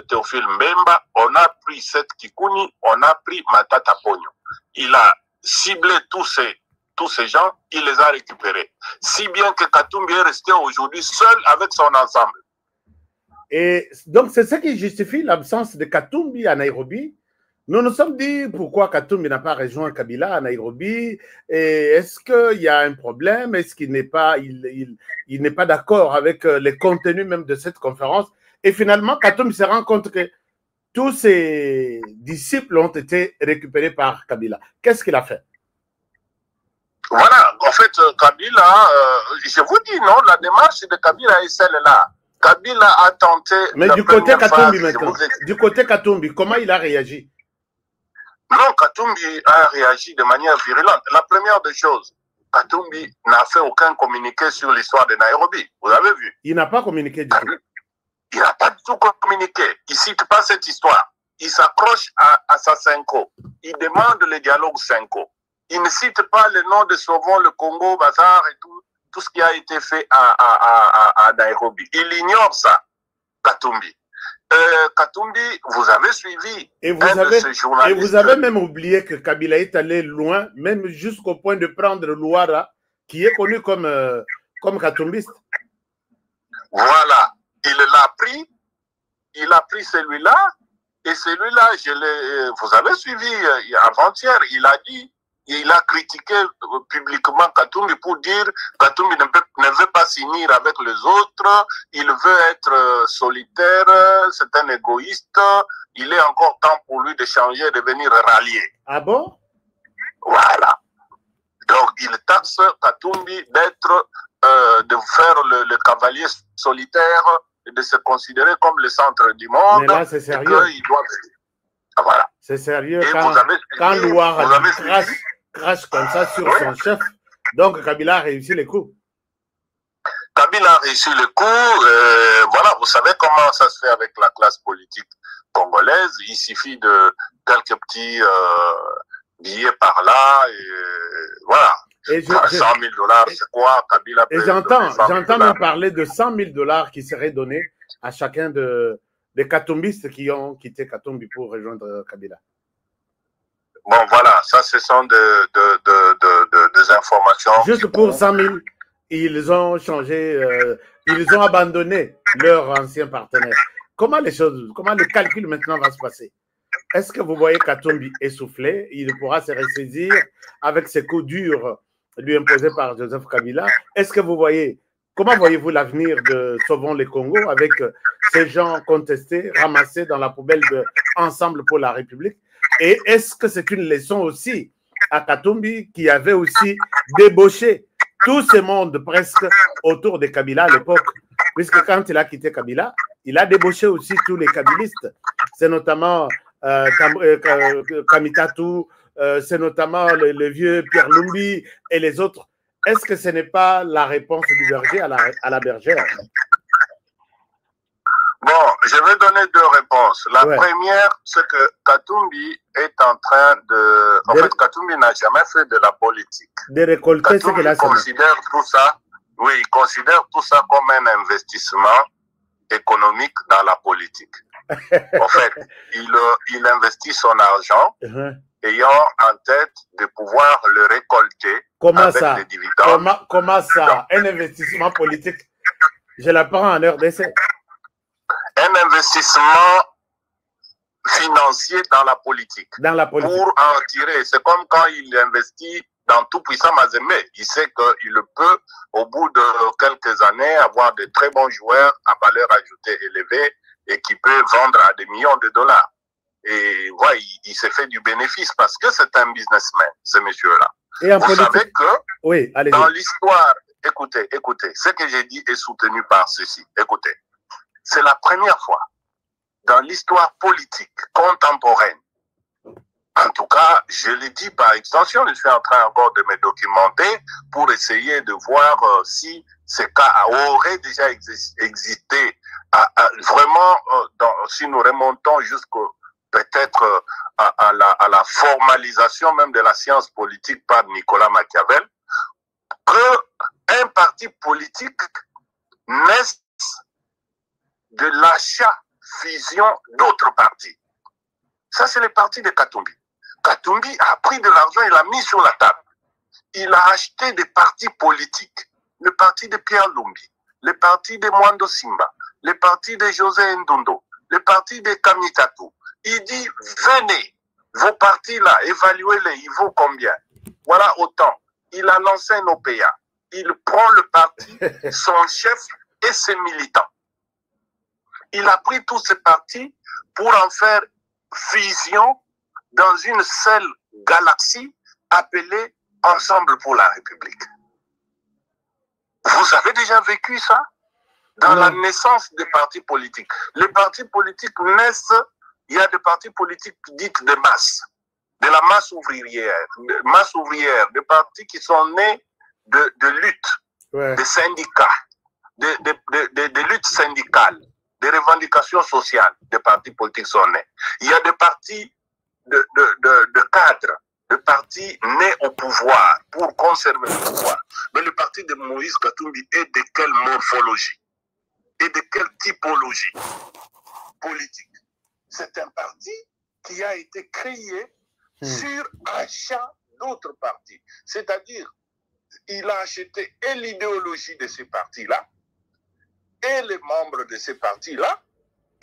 Théophile Mbemba, on a pris Seth Kikuni, on a pris Matata Pogno. Il a ciblé tous ces gens, il les a récupérés. Si bien que Katumbi est resté aujourd'hui seul avec son ensemble. Et donc, c'est ce qui justifie l'absence de Katumbi à Nairobi. Nous nous sommes dit pourquoi Katumbi n'a pas rejoint Kabila à Nairobi. Est-ce qu'il y a un problème? Est-ce qu'il n'est pas, il n'est pas d'accord avec les contenus même de cette conférence? Et finalement, Katumbi se rend compte que tous ses disciples ont été récupérés par Kabila. Qu'est-ce qu'il a fait? Voilà, en fait, Kabila, je vous dis, non, la démarche de Kabila est celle-là. Kabila a tenté... Mais du côté Katumbi maintenant, du côté Katumbi, comment il a réagi? Non, Katumbi a réagi de manière virulente. La première des choses, Katumbi n'a fait aucun communiqué sur l'histoire de Nairobi. Vous avez vu? Il n'a pas communiqué du tout. Il n'a pas du tout communiqué. Il ne cite pas cette histoire. Il s'accroche à sa Senko. Il demande le dialogue Senko. Il ne cite pas le nom de Sauvons le Congo, Bazar et tout ce qui a été fait à Nairobi. Il ignore ça, Katumbi. Katumbi, vous avez suivi et vous avez même oublié que Kabila est allé loin, même jusqu'au point de prendre Louara, qui est connu comme Katumbiste. Voilà, il a pris celui-là, et celui-là, vous avez suivi avant-hier, il a dit il a critiqué publiquement Katumbi pour dire Katumbi ne veut pas s'unir avec les autres, il veut être solitaire, c'est un égoïste, il est encore temps pour lui de changer, de venir rallier. Ah bon? Voilà. Donc, il taxe Katumbi d'être, de faire le cavalier solitaire et de se considérer comme le centre du monde. Mais là, c'est sérieux. Voilà. C'est sérieux Et quand Louara crache comme ça sur son chef. Donc, Kabila a réussi le coup. Kabila a réussi le coup. Voilà, vous savez comment ça se fait avec la classe politique congolaise. Il suffit de quelques petits billets par là. Et voilà. Et 100 000 $, c'est quoi? Kabila et j'entends même parler de 100 000 $ qui seraient donnés à chacun des katumbistes qui ont quitté Katumbi pour rejoindre Kabila. Bon, voilà, ça, ce sont des informations. Juste pour 100 000, ils ont changé, ils ont abandonné leur ancien partenaire. Comment le calcul maintenant va se passer? Est-ce que vous voyez Katumbi essoufflé? Il pourra se ressaisir avec ses coups durs lui imposés par Joseph Kabila. Est-ce que vous voyez, comment voyez-vous l'avenir de Sauvons les Congo avec ces gens contestés, ramassés dans la poubelle de Ensemble pour la République? Et est-ce que c'est une leçon aussi à Katumbi qui avait aussi débauché tout ce monde presque autour de Kabila à l'époque? Puisque quand il a quitté Kabila, il a débauché aussi tous les kabilistes. C'est notamment Kamitatou, c'est notamment le vieux Pierre Lumbi et les autres. Est-ce que ce n'est pas la réponse du berger à la bergère? Bon, je vais donner deux réponses. La première, c'est que Katumbi est en train de... En fait, Katumbi n'a jamais fait de la politique. De récolter ce qu'il a semé. Considère tout ça, oui, il considère tout ça comme un investissement économique dans la politique. En fait, il investit son argent ayant en tête de pouvoir le récolter avec des dividendes. Comment ça? Un investissement politique? Je l'apprends en RDC. Un investissement financier dans la politique. Dans la politique. Pour en tirer. C'est comme quand il investit dans tout puissant Mazembe. Il sait qu'il peut, au bout de quelques années, avoir de très bons joueurs à valeur ajoutée élevée et qui peut vendre à des millions de $. Et voilà, il s'est fait du bénéfice parce que c'est un businessman, ce monsieur-là. Vous savez que dans l'histoire, écoutez, ce que j'ai dit est soutenu par ceci. Écoutez, c'est la première fois dans l'histoire politique contemporaine. En tout cas, je l'ai dit par extension, je suis en train encore de me documenter pour essayer de voir si ces cas auraient déjà existé. Vraiment, si nous remontons jusqu'au peut-être à la formalisation même de la science politique par Nicolas Machiavel, qu'un parti politique naisse de l'achat, fusion d'autres partis. Ça, c'est le parti de Katumbi. Katumbi a pris de l'argent, il l'a mis sur la table. Il a acheté des partis politiques. Le parti de Pierre Lumbi, le parti de Mwando Simba, le parti de José Ndundo, le parti de Kamitatou. Il dit, venez, vos partis-là, évaluez-les, ils vaut combien? Voilà autant. Il annonce un OPA. Il prend le parti, son chef et ses militants. Il a pris tous ces partis pour en faire fusion dans une seule galaxie appelée Ensemble pour la République. Vous avez déjà vécu ça? Dans la naissance des partis politiques. Les partis politiques naissent, il y a des partis politiques dites de masse, de la masse ouvrière, des partis qui sont nés de lutte, de syndicats, de luttes syndicales, des revendications sociales, des partis politiques sont nés. Il y a des partis de cadres, des partis nés au pouvoir pour conserver le pouvoir. Mais le parti de Moïse Katumbi est de quelle morphologie et de quelle typologie politique? C'est un parti qui a été créé sur achat d'autres partis. C'est-à-dire, il a acheté et l'idéologie de ces partis-là, et les membres de ces partis-là,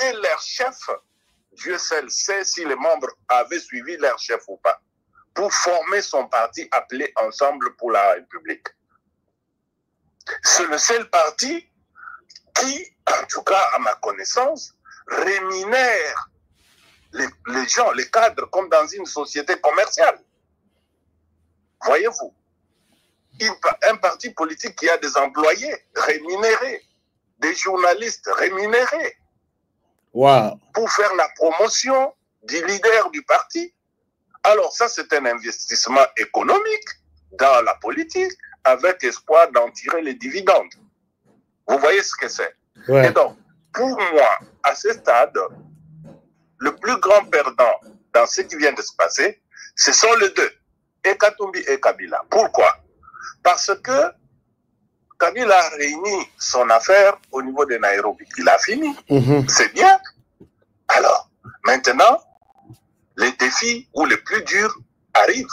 et leurs chefs. Dieu seul sait si les membres avaient suivi leur chef ou pas. pour former son parti appelé Ensemble pour la République. C'est le seul parti qui, en tout cas à ma connaissance, rémunère les gens, les cadres, comme dans une société commerciale. Voyez-vous, un parti politique qui a des employés rémunérés, des journalistes rémunérés, pour faire la promotion du leader du parti. Alors ça, c'est un investissement économique dans la politique avec espoir d'en tirer les dividendes. Vous voyez ce que c'est. Ouais. Et donc, pour moi, à ce stade, le plus grand perdant dans ce qui vient de se passer, ce sont les deux, et Katumbi et Kabila. Pourquoi? Parce que Kabila a réuni son affaire au niveau de Nairobi. Il a fini. C'est bien. Alors, maintenant, les défis ou les plus durs arrivent.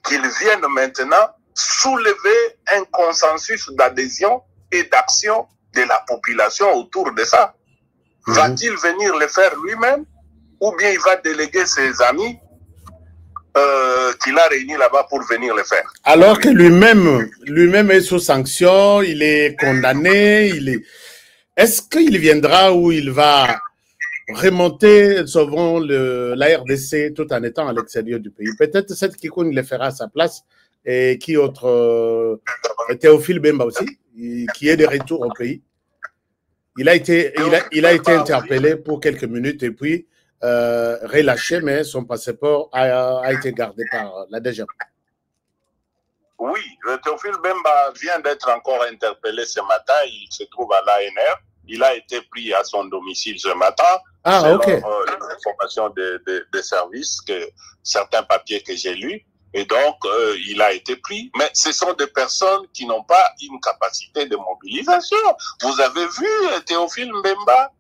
Qu'ils viennent maintenant soulever un consensus d'adhésion et d'action de la population autour de ça. Va-t-il venir le faire lui-même ou bien il va déléguer ses amis qu'il a réunis là-bas pour venir le faire? Alors que lui-même est sous sanction, il est condamné, est-ce qu'il viendra ou il va remonter selon la RDC tout en étant à l'extérieur du pays? Peut-être cette Kikoun le fera à sa place. Et qui autre? Théophile Bemba aussi, qui est de retour au pays. Il a été interpellé pour quelques minutes et puis relâché, mais son passeport a été gardé par la DGA. Oui, Théophile Bemba vient d'être encore interpellé ce matin. Il se trouve à l'ANR. Il a été pris à son domicile ce matin. Ah, ok. L'information des services, certains papiers que j'ai lus. Et donc, il a été pris. Mais ce sont des personnes qui n'ont pas une capacité de mobilisation. Vous avez vu Théophile Mbemba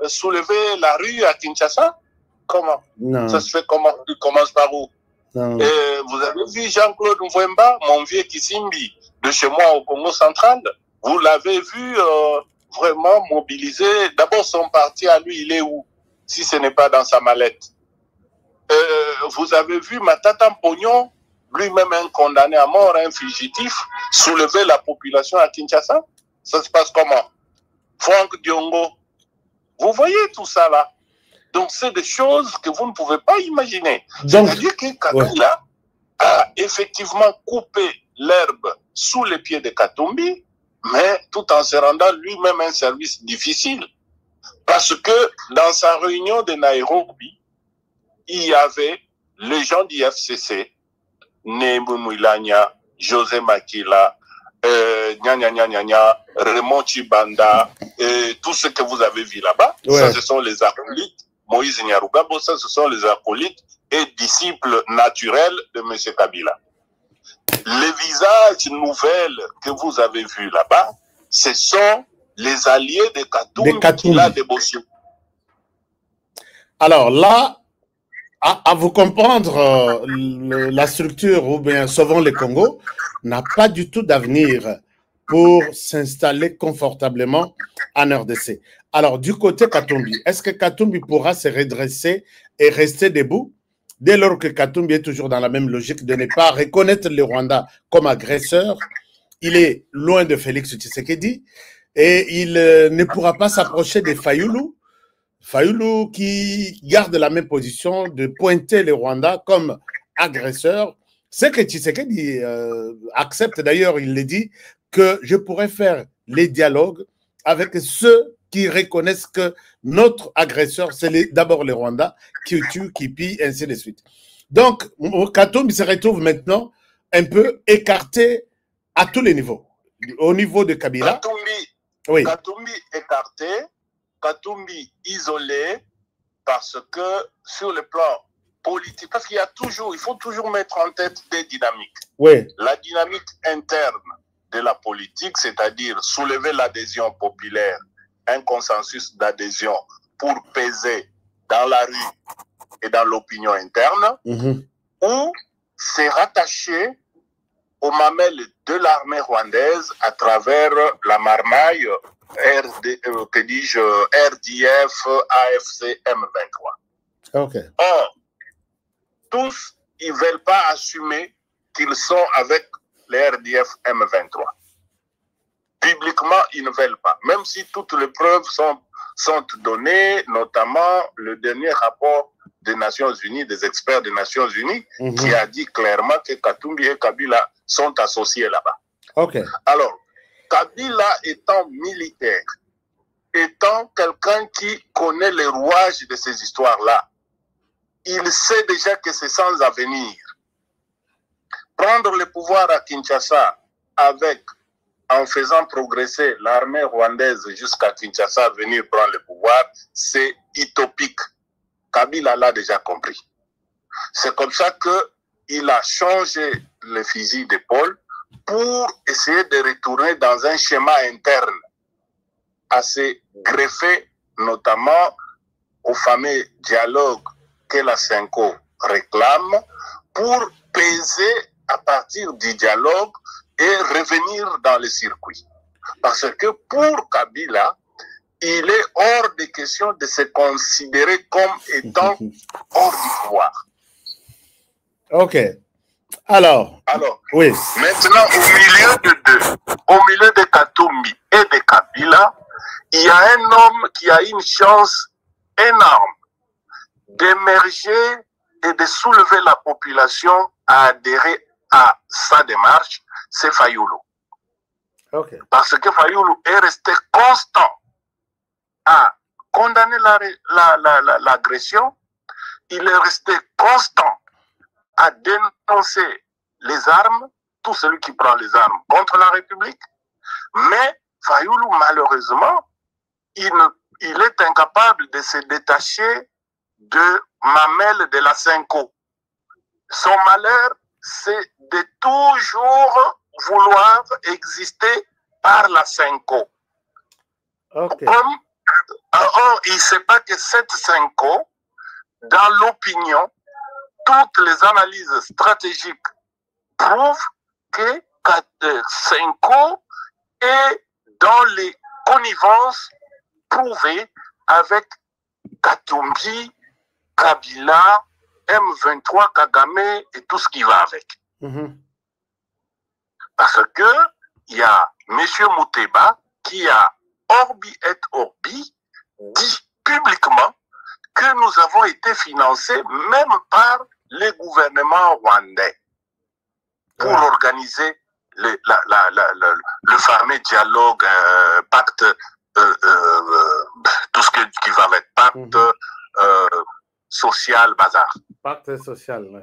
soulever la rue à Kinshasa? Comment? Non. Ça se fait comment? Il commence par où? Non. Vous avez vu Jean-Claude Mwemba, mon vieux Kisimbi, de chez moi au Congo central? Vous l'avez vu vraiment mobiliser. D'abord, son parti à lui, il est où? Si ce n'est pas dans sa mallette. Vous avez vu Matata Mpognon, lui-même un condamné à mort, un fugitif, soulever la population à Kinshasa? Ça se passe comment? Franck Diongo. Vous voyez tout ça là? Donc c'est des choses que vous ne pouvez pas imaginer. C'est-à-dire que Kabila a effectivement coupé l'herbe sous les pieds de Katumbi, mais tout en se rendant lui-même un service difficile. Parce que dans sa réunion de Nairobi, il y avait les gens du FCC, Nemu Mwilanya, José Makila, Raymond Chibanda, tout ce que vous avez vu là-bas, ça ce sont les acolytes, Moïse Nyarugabo, ça ce sont les acolytes et disciples naturels de M. Kabila. Les visages nouvelles que vous avez vus là-bas, ce sont les alliés de Katumbi qu'il a débauchés. Alors là, à vous comprendre, la structure, ou bien Sauvons le Congo, n'a pas du tout d'avenir pour s'installer confortablement en RDC. Alors, du côté Katumbi, est-ce que Katumbi pourra se redresser et rester debout dès lors que Katumbi est toujours dans la même logique de ne pas reconnaître le Rwanda comme agresseur? Il est loin de Félix Tshisekedi et il ne pourra pas s'approcher de Fayoulou. Fayoulou qui garde la même position de pointer le Rwanda comme agresseur. C'est que Tshisekedi accepte, d'ailleurs, il le dit, que je pourrais faire les dialogues avec ceux qui reconnaissent que notre agresseur, c'est d'abord le Rwanda, qui tue, qui pille, ainsi de suite. Donc, Katumbi se retrouve maintenant un peu écarté à tous les niveaux. Au niveau de Kabila. Oui. Katumbi écarté, Katumbi isolé, parce que sur le plan politique, parce qu'il y a toujours, il faut toujours mettre en tête des dynamiques. Oui. La dynamique interne de la politique, c'est-à-dire soulever l'adhésion populaire, un consensus d'adhésion pour peser dans la rue et dans l'opinion interne, ou se rattacher aux mamelles de l'armée rwandaise à travers la marmaille RDF, AFC, M23. Okay. Or, tous ils ne veulent pas assumer qu'ils sont avec les RDF M23. Publiquement, ils ne veulent pas. Même si toutes les preuves sont données, notamment le dernier rapport des Nations Unies, des experts des Nations Unies, qui a dit clairement que Katumbi et Kabila sont associés là-bas. Okay. Alors, Kabila étant militaire, étant quelqu'un qui connaît les rouages de ces histoires-là, il sait déjà que c'est sans avenir. Prendre le pouvoir à Kinshasa en faisant progresser l'armée rwandaise jusqu'à Kinshasa, venir prendre le pouvoir, c'est utopique. Kabila l'a déjà compris. C'est comme ça qu'il a changé le fusil d'épaule pour essayer de retourner dans un schéma interne à se greffer notamment au fameux dialogue que la Senko réclame pour peser à partir du dialogue et revenir dans le circuit. Parce que pour Kabila, il est hors de question de se considérer comme étant hors du pouvoir. Ok. Alors, oui. Maintenant, au milieu de Katumbi et de Kabila, il y a un homme qui a une chance énorme d'émerger et de soulever la population à adhérer à sa démarche, c'est Fayoulou. Okay. Parce que Fayoulou est resté constant à condamner l'agression, il est resté constant à dénoncer les armes, tout celui qui prend les armes contre la République, mais Fayoulou, malheureusement, il est incapable de se détacher de Mamel de la Senko. Son malheur, c'est de toujours vouloir exister par la Senko. Okay. Comme il ne sait pas que cette Senko, dans l'opinion, toutes les analyses stratégiques prouvent que Senko est dans les connivences prouvées avec Katumbi, Kabila, M23, Kagame et tout ce qui va avec. Parce que il y a M. Mouteba qui a Orbi et Orbi dit publiquement que nous avons été financés même par les gouvernements rwandais pour organiser le fameux dialogue, pacte, tout ce qui va avec pacte social, bazar. Pacte social, oui.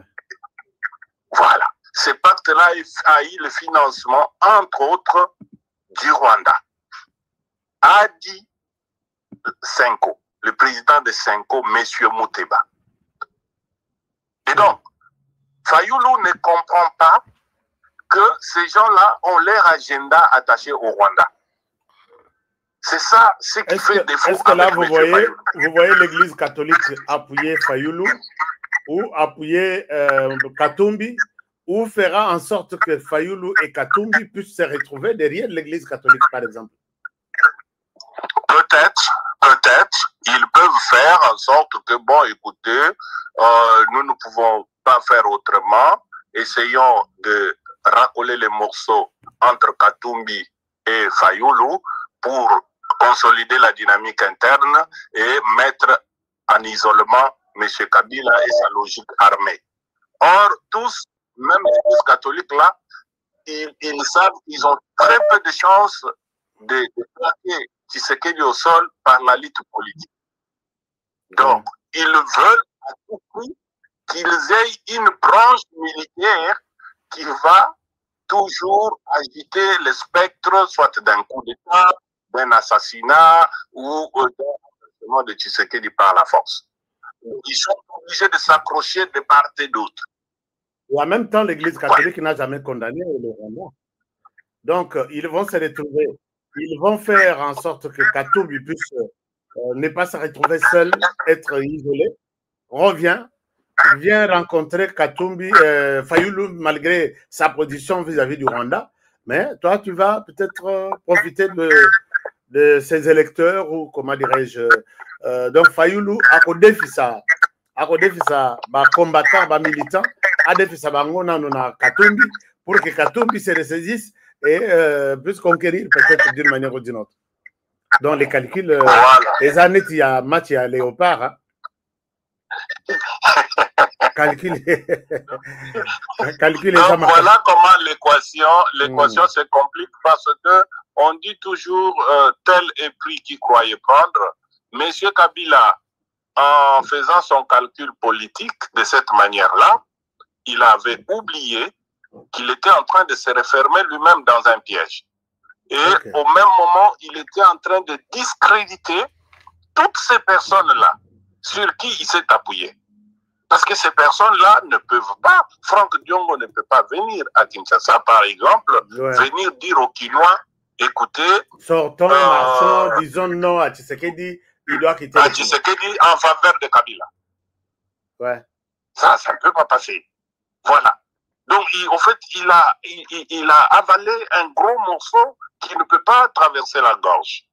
Voilà. Ce pacte-là a eu le financement, entre autres, du Rwanda. A dit Senko, le président de Senko, M. Mouteba. Et donc, Fayoulou ne comprend pas que ces gens-là ont leur agenda attaché au Rwanda. C'est ça, ce qui fait défaut. Est-ce que là, vous voyez l'Église catholique appuyer Fayoulou ou appuyer Katumbi, ou fera en sorte que Fayoulou et Katumbi puissent se retrouver derrière l'Église catholique, par exemple? Peut-être, ils peuvent faire en sorte que, bon, écoutez, nous ne pouvons pas faire autrement. Essayons de racoler les morceaux entre Katumbi et Fayoulou pour consolider la dynamique interne et mettre en isolement M. Kabila et sa logique armée. Or, tous, même les catholiques-là, ils savent qu'ils ont très peu de chances de plaquer Tshisekedi au sol par la lutte politique. Donc, ils veulent à tout prix qu'ils aient une branche militaire qui va toujours agiter le spectre, soit d'un coup d'État, d'un assassinat ou d'un de Tshisekedi par la force. Ils sont obligés de s'accrocher de part et d'autre. Et en même temps, l'Église catholique n'a jamais condamné le Rwanda. Donc, ils vont se retrouver, ils vont faire en sorte que Katumbi puisse ne pas se retrouver seul, être isolé, vient rencontrer Katumbi, Fayoulou, malgré sa position vis-à-vis du Rwanda. Mais toi, tu vas peut-être profiter de ses électeurs, ou comment dirais-je. Donc, Fayoulou a défi ça, combattant, militant, ADF Sabango na Katumbi pour que Katumbi se ressaisisse et puisse conquérir peut-être d'une manière ou d'une autre. Donc les calculs, Voilà. les années, il y a match, il y a Léopard. Hein. Calcul. Donc voilà comment l'équation se complique parce que on dit toujours tel est prix qu'il croyait prendre. Monsieur Kabila, en faisant son calcul politique de cette manière-là, il avait oublié qu'il était en train de se refermer lui-même dans un piège. Et au même moment, il était en train de discréditer toutes ces personnes-là sur qui il s'est appuyé. Parce que ces personnes-là ne peuvent pas, Franck Diongo ne peut pas venir à Kinshasa, par exemple, venir dire aux Kinois, écoutez... Sortons, marchons, disons non à Tshisekedi, il doit quitter. À Tshisekedi en faveur de Kabila. Ouais. Ça ne peut pas passer. Voilà. Donc, en fait, il a avalé un gros morceau qui ne peut pas traverser la gorge.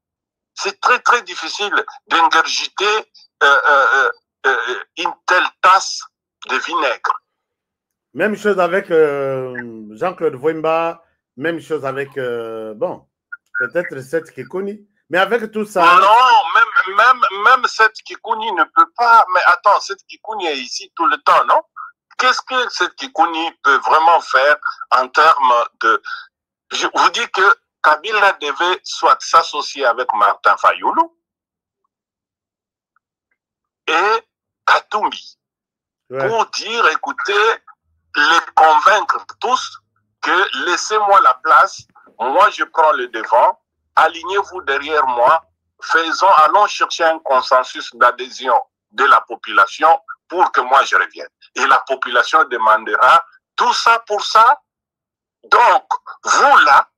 C'est très, très difficile d'ingurgiter une telle tasse de vinaigre. Même chose avec Jean-Claude Voimba, même chose avec, bon, peut-être Seth Kikouni. Mais avec tout ça... Non, même Seth Kikouni ne peut pas... Mais attends, Seth Kikouni est ici tout le temps, non? Qu'est-ce que Seth Kikouni peut vraiment faire en termes de... Je vous dis que Kabila devait soit s'associer avec Martin Fayoulou et Katumbi pour dire, écoutez, les convaincre tous que laissez-moi la place, moi je prends le devant, alignez-vous derrière moi, allons chercher un consensus d'adhésion de la population pour que moi je revienne. Et la population demandera tout ça pour ça. Donc, vous là,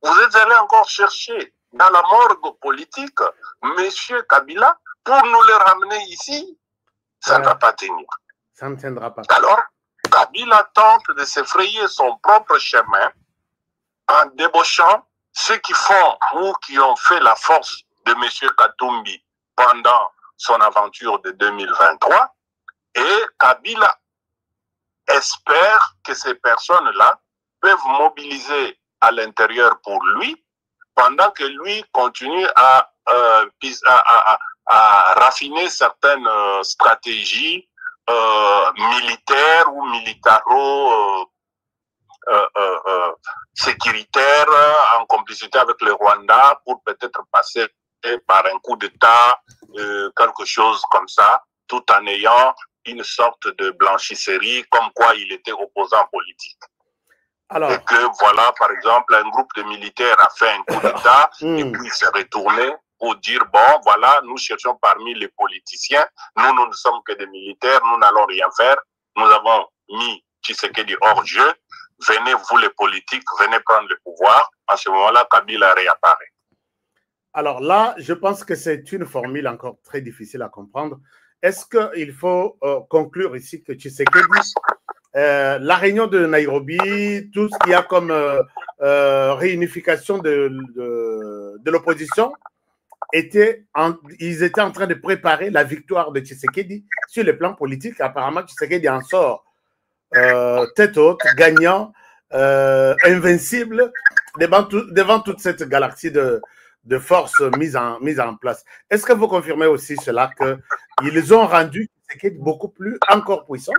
vous êtes allé encore chercher dans la morgue politique Monsieur Kabila pour nous le ramener ici. Ça ne va pas tenir. Ça ne tiendra pas. Alors, Kabila tente de se frayer son propre chemin en débauchant ceux qui font ou qui ont fait la force de M. Katumbi pendant son aventure de 2023. Et Kabila espère que ces personnes-là peuvent mobiliser à l'intérieur pour lui, pendant que lui continue à raffiner certaines stratégies militaires ou militaro-sécuritaires en complicité avec le Rwanda pour peut-être passer par un coup d'État, quelque chose comme ça, tout en ayant une sorte de blanchisserie comme quoi il était opposant politique. Alors, et que voilà, par exemple, un groupe de militaires a fait un coup d'État et puis il s'est retourné pour dire, bon, voilà, nous cherchons parmi les politiciens, nous ne sommes que des militaires, nous n'allons rien faire, nous avons mis Tshisekedi hors jeu, venez vous les politiques, venez prendre le pouvoir. À ce moment-là, Kabila réapparaît. Alors là, je pense que c'est une formule encore très difficile à comprendre. Est-ce qu'il faut conclure ici que Tshisekedi, la réunion de Nairobi, tout ce qu'il y a comme réunification de l'opposition, ils étaient en train de préparer la victoire de Tshisekedi sur le plan politique. Apparemment, Tshisekedi en sort tête haute, gagnant, invincible, devant toute cette galaxie de forces mises en place. Est-ce que vous confirmez aussi cela, qu'ils ont rendu Tshisekedi beaucoup plus encore puissant,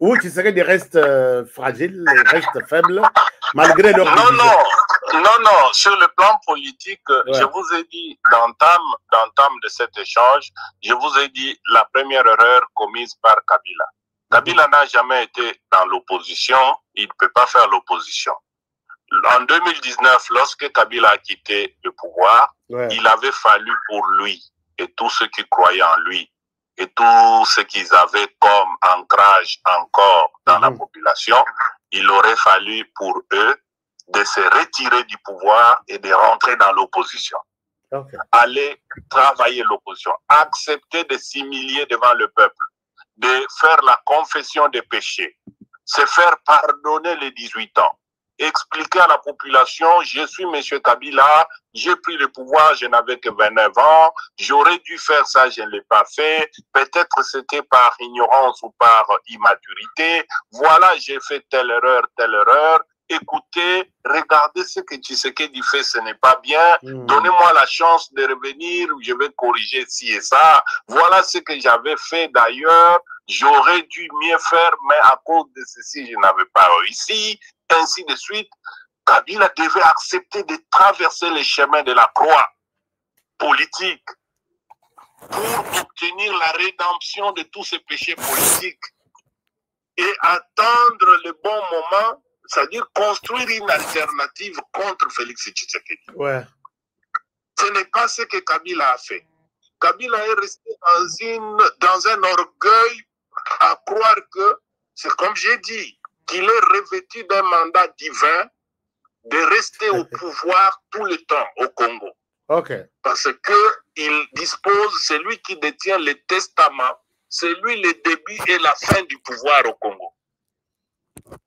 ou Tshisekedi reste fragile, reste faible, malgré leur division? Non, sur le plan politique, je vous ai dit d'entame de cet échange, je vous ai dit la première erreur commise par Kabila. Kabila n'a jamais été dans l'opposition, il ne peut pas faire l'opposition. En 2019, lorsque Kabila a quitté le pouvoir, il avait fallu pour lui et tous ceux qui croyaient en lui et tous ceux qu'ils avaient comme ancrage encore dans la population, il aurait fallu pour eux de se retirer du pouvoir et de rentrer dans l'opposition. Aller travailler l'opposition, accepter de s'humilier devant le peuple, de faire la confession des péchés, se faire pardonner les 18 ans expliquer à la population, je suis M. Kabila, j'ai pris le pouvoir, je n'avais que 29 ans, j'aurais dû faire ça, je ne l'ai pas fait, peut-être c'était par ignorance ou par immaturité, voilà, j'ai fait telle erreur, écoutez, regardez ce que Tshisekedi fait, ce n'est pas bien, donnez-moi la chance de revenir, je vais corriger ci et ça, voilà ce que j'avais fait d'ailleurs, j'aurais dû mieux faire, mais à cause de ceci, je n'avais pas réussi, ainsi de suite. Kabila devait accepter de traverser les chemins de la croix politique pour obtenir la rédemption de tous ces péchés politiques et attendre le bon moment, c'est-à-dire construire une alternative contre Félix Tshisekedi. Ouais. Ce n'est pas ce que Kabila a fait. Kabila est resté dans un orgueil à croire que, c'est comme j'ai dit, qu'il est revêtu d'un mandat divin de rester au pouvoir tout le temps au Congo. Okay. Parce qu'il dispose, c'est lui qui détient le testament, c'est lui le début et la fin du pouvoir au Congo.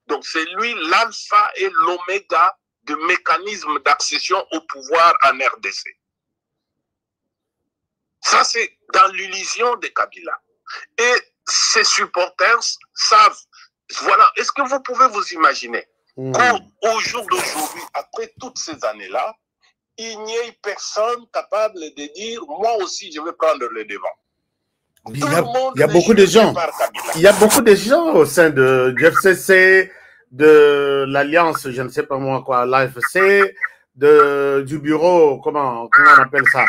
Donc c'est lui l'alpha et l'oméga du mécanisme d'accession au pouvoir en RDC. Ça, c'est dans l'illusion de Kabila. Et ses supporters savent, voilà, est-ce que vous pouvez vous imaginer qu'au jour d'aujourd'hui, après toutes ces années-là, il n'y ait personne capable de dire, moi aussi, je vais prendre le devant. Il y a beaucoup de gens. Il y a beaucoup de gens au sein du FCC, de l'Alliance, je ne sais pas moi quoi, l'AFC, du bureau, comment on appelle ça,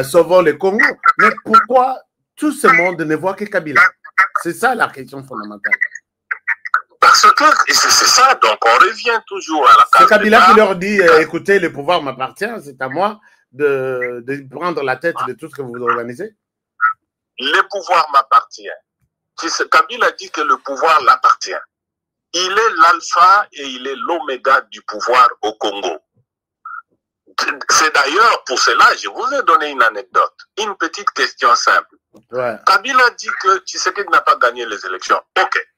Sauvons le Congo. Mais pourquoi tout ce monde ne voit que Kabila? C'est ça la question fondamentale. Parce que c'est ça, donc on revient toujours à la case. C'est Kabila qui leur dit, écoutez, le pouvoir m'appartient, c'est à moi de prendre la tête de tout ce que vous organisez. Le pouvoir m'appartient. Kabila dit que le pouvoir l'appartient. Il est l'alpha et il est l'oméga du pouvoir au Congo. C'est d'ailleurs pour cela, je vous ai donné une anecdote, une petite question simple. Ouais. Kabila dit que Tshisekedi n'a pas gagné les élections. Ok.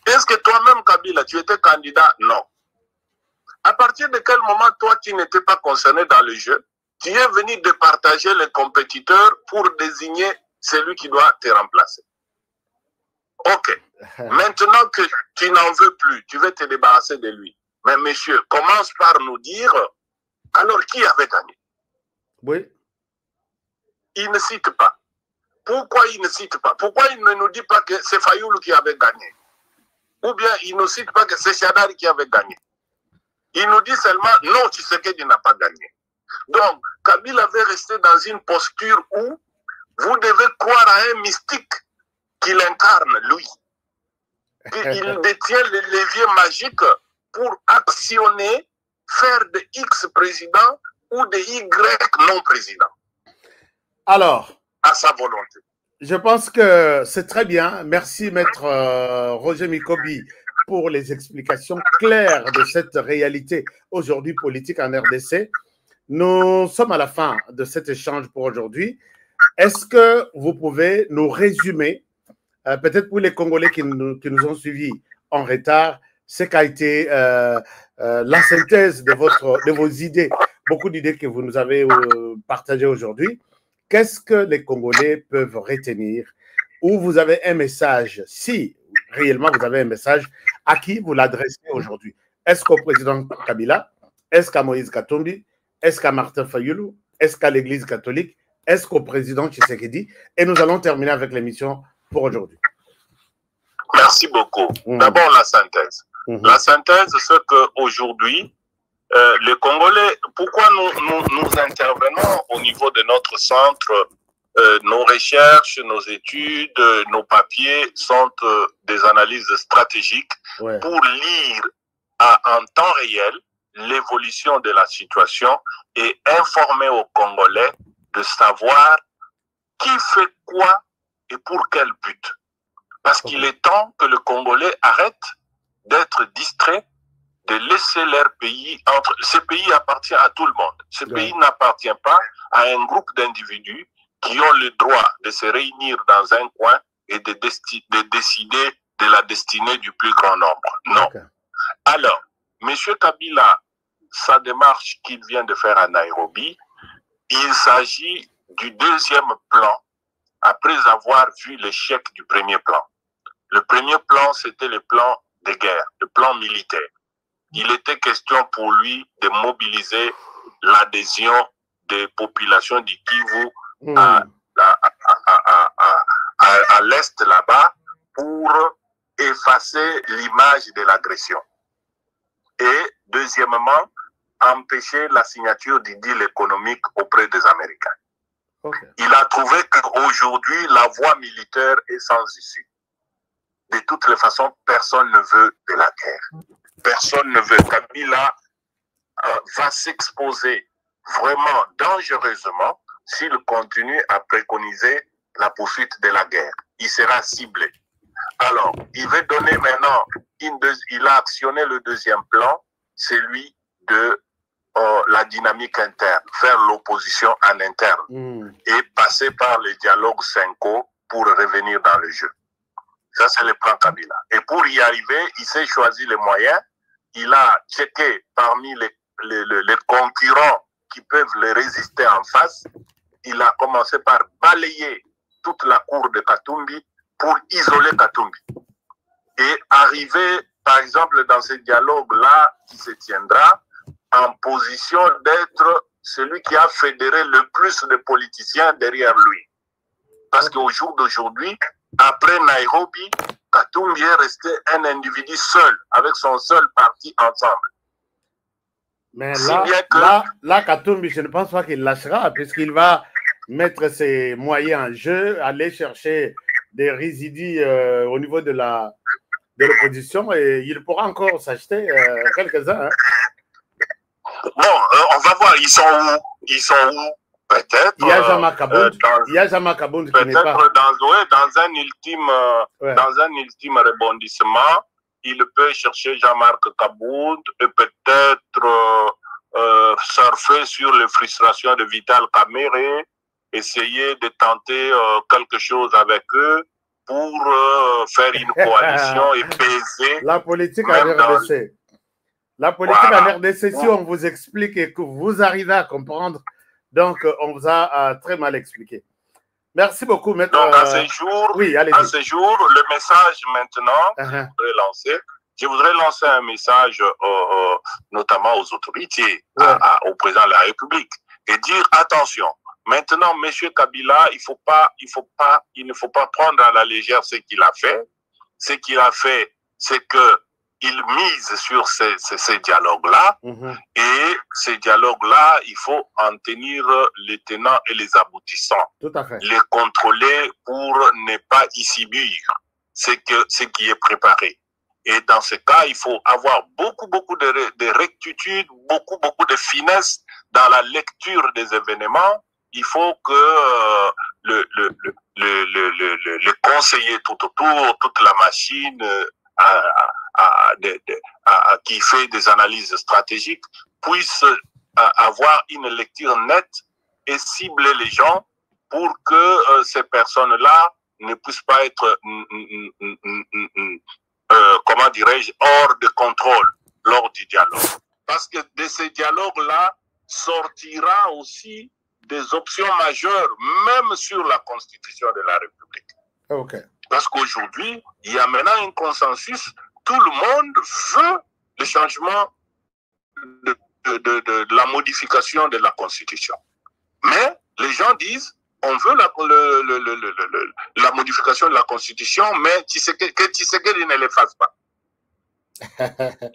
Est-ce que toi-même, Kabila, tu étais candidat? Non. À partir de quel moment, toi, tu n'étais pas concerné dans le jeu, tu es venu départager les compétiteurs pour désigner celui qui doit te remplacer? Ok. Maintenant que tu n'en veux plus, tu veux te débarrasser de lui. Mais monsieur, commence par nous dire, alors qui avait gagné? Oui. Il ne cite pas. Pourquoi il ne cite pas? Pourquoi il ne nous dit pas que c'est Fayoulou qui avait gagné? Ou bien il ne cite pas que c'est Chadari qui avait gagné? Il nous dit seulement, non, Tshisekedi n'a pas gagné. Donc, Kabila avait resté dans une posture où vous devez croire à un mystique qu'il incarne, lui. Il détient le levier magique pour actionner, faire de X président ou de Y non président. Alors, à sa volonté. Je pense que c'est très bien. Merci, Maître Roger Mikobi, pour les explications claires de cette réalité aujourd'hui politique en RDC. Nous sommes à la fin de cet échange pour aujourd'hui. Est-ce que vous pouvez nous résumer, peut-être pour les Congolais qui nous ont suivis en retard, ce qu'a été la synthèse de vos idées, beaucoup d'idées que vous nous avez partagées aujourd'hui. Qu'est-ce que les Congolais peuvent retenir? Ou vous avez un message, si réellement vous avez un message, à qui vous l'adressez aujourd'hui? Est-ce qu'au président Kabila? Est-ce qu'à Moïse Katumbi? Est-ce qu'à Martin Fayoulou? Est-ce qu'à l'Église catholique? Est-ce qu'au président Tshisekedi? Et nous allons terminer avec l'émission pour aujourd'hui. Merci beaucoup. D'abord, la synthèse. La synthèse, c'est qu'aujourd'hui, les Congolais, pourquoi nous intervenons au niveau de notre centre? Nos recherches, nos études, nos papiers sont des analyses stratégiques pour lire en temps réel l'évolution de la situation et informer aux Congolais de savoir qui fait quoi et pour quel but. Parce qu'il est temps que le Congolais arrête d'être distrait, de laisser leur pays entre... Ce pays appartient à tout le monde. Ce pays n'appartient pas à un groupe d'individus qui ont le droit de se réunir dans un coin et de décider de la destinée du plus grand nombre. Non. Alors, M. Kabila, sa démarche qu'il vient de faire à Nairobi, il s'agit du deuxième plan après avoir vu l'échec du premier plan. Le premier plan, c'était le plan de guerre, le plan militaire. Il était question pour lui de mobiliser l'adhésion des populations du Kivu à l'est là-bas pour effacer l'image de l'agression. Et deuxièmement, empêcher la signature du deal économique auprès des Américains. Okay. Il a trouvé qu'aujourd'hui, la voie militaire est sans issue. De toutes les façons, personne ne veut de la guerre. Personne ne veut. Kabila va s'exposer vraiment dangereusement s'il continue à préconiser la poursuite de la guerre. Il sera ciblé. Alors, il veut donner maintenant, il a actionné le deuxième plan, celui de la dynamique interne, faire l'opposition en interne et passer par le dialogue Senko pour revenir dans le jeu. Ça, c'est le plan Kabila. Et pour y arriver, il s'est choisi les moyens. Il a checké parmi les concurrents qui peuvent les résister en face. Il a commencé par balayer toute la cour de Katumbi pour isoler Katumbi. Et arriver, par exemple, dans ce dialogue-là qui se tiendra, en position d'être celui qui a fédéré le plus de politiciens derrière lui. Parce qu'au jour d'aujourd'hui, après Nairobi, Katumbi est resté un individu seul, avec son seul parti ensemble. Mais là, Katumbi, je ne pense pas qu'il lâchera, puisqu'il va mettre ses moyens en jeu, aller chercher des résidus au niveau de l'opposition, et il pourra encore s'acheter quelques-uns. Hein. Bon, on va voir, ils sont où? Ils sont où? Peut-être. Il y a Jean-Marc Kabound. Il y a Jean-Marc Kabound qui n'est pas. Dans un ultime rebondissement, il peut chercher Jean-Marc Kabound et peut-être surfer sur les frustrations de Vital Kamerhe, essayer de tenter quelque chose avec eux pour faire une coalition et peser. La politique en RDC. La politique en RDC, si on vous explique et que vous arrivez à comprendre, donc on vous a très mal expliqué. Merci beaucoup, maître. Donc à ce jour, le message maintenant, je voudrais lancer un message notamment aux autorités, au président de la République, et dire attention. Maintenant, M. Kabila, il ne faut pas prendre à la légère ce qu'il a fait. Ce qu'il a fait, c'est que il mise sur ces dialogues-là, et ces dialogues-là, il faut en tenir les tenants et les aboutissants. Tout à fait. Les contrôler pour ne pas y subir ce qui est préparé. Et dans ce cas, il faut avoir beaucoup de rectitude, beaucoup de finesse dans la lecture des événements. Il faut que le conseiller tout autour, toute la machine qui fait des analyses stratégiques puisse avoir une lecture nette et cibler les gens pour que ces personnes-là ne puissent pas être, comment dirais-je, hors de contrôle lors du dialogue. Parce que de ces dialogues-là sortira aussi des options majeures, même sur la Constitution de la République. Okay. Parce qu'aujourd'hui, il y a maintenant un consensus. Tout le monde veut le changement de la modification de la Constitution. Mais les gens disent, on veut la modification de la Constitution, mais Tshisekedi ne l'efface pas.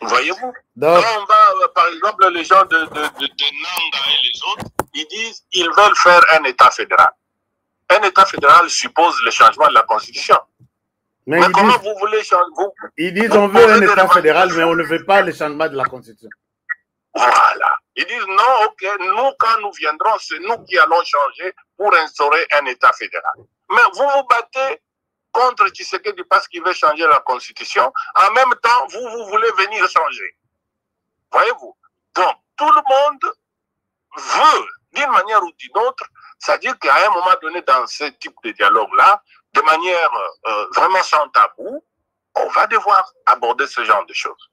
Voyez-vous? Donc, on va, par exemple, les gens de Nanga et les autres, ils disent ils veulent faire un État fédéral. Un État fédéral suppose le changement de la Constitution. Mais comment vous voulez changer? Ils disent on veut un État fédéral, mais on ne veut pas le changement de la Constitution. Voilà. Ils disent non, ok, nous, quand nous viendrons, c'est nous qui allons changer pour instaurer un État fédéral. Mais vous vous battez contre Tshisekedi parce qu'il veut changer la Constitution. En même temps, vous voulez venir changer. Voyez-vous? Donc, tout le monde veut, d'une manière ou d'une autre, c'est-à-dire qu'à un moment donné, dans ce type de dialogue-là, de manière vraiment sans tabou, on va devoir aborder ce genre de choses.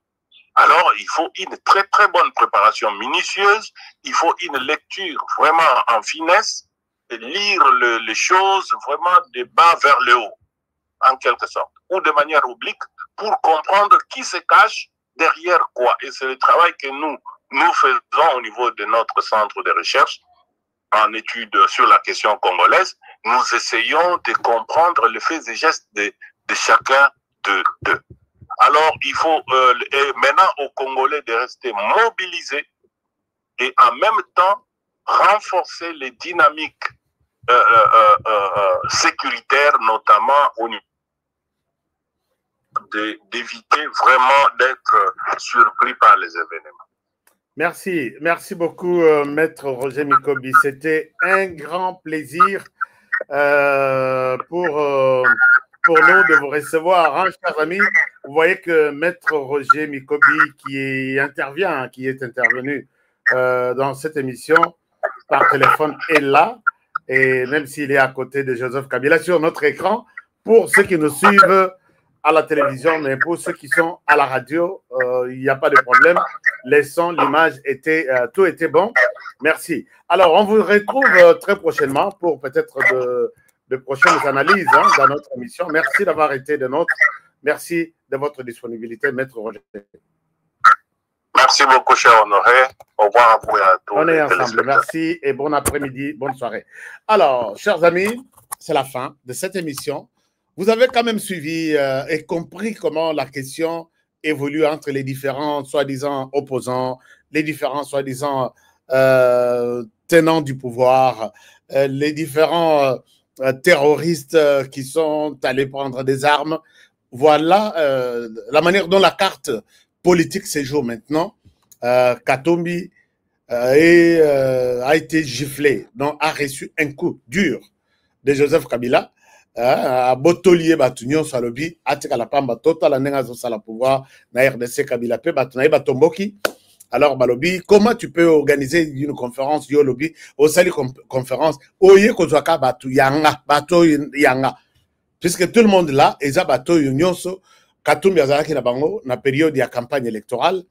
Alors, il faut une très, très bonne préparation minutieuse. Il faut une lecture vraiment en finesse, et lire les choses vraiment de bas vers le haut, en quelque sorte, ou de manière oblique, pour comprendre qui se cache derrière quoi. Et c'est le travail que nous faisons au niveau de notre centre de recherche en études sur la question congolaise. Nous essayons de comprendre les faits et gestes de chacun d'eux. Alors, il faut maintenant aux Congolais de rester mobilisés et en même temps renforcer les dynamiques sécuritaires, notamment au niveau d'éviter vraiment d'être surpris par les événements. Merci, merci beaucoup, Maître Roger Mikobi. C'était un grand plaisir pour nous de vous recevoir, hein, chers amis. Vous voyez que Maître Roger Mikobi, qui est intervenu dans cette émission par téléphone, est là. Et même s'il est à côté de Joseph Kabila sur notre écran, pour ceux qui nous suivent à la télévision, mais pour ceux qui sont à la radio, il n'y a pas de problème. Les sons, l'image, tout était bon. Merci. Alors, on vous retrouve très prochainement pour peut-être de prochaines analyses dans notre émission. Merci d'avoir été de notre. Merci de votre disponibilité, Maître Roger. Merci beaucoup, cher Honoré. Au revoir à vous et à tous. On est ensemble. Merci et bon après-midi, bonne soirée. Alors, chers amis, c'est la fin de cette émission. Vous avez quand même suivi et compris comment la question évolue entre les différents soi-disant opposants, les différents soi-disant tenants du pouvoir, les différents terroristes qui sont allés prendre des armes. Voilà la manière dont la carte politique se joue maintenant. Katumbi a été giflé, donc a reçu un coup dur de Joseph Kabila. A botolier batunyo salobi atika la pamba total nenga zo sala pouvoir na RDC Kabila pe batuna batomboki. Alors balobi, comment tu peux organiser une conférence yo lobby au sali conférence oye kozwaka batu yanga bato yanga, puisque tout le monde là eza bato nyonso Katumbi azalaki na bango na période de campagne électorale,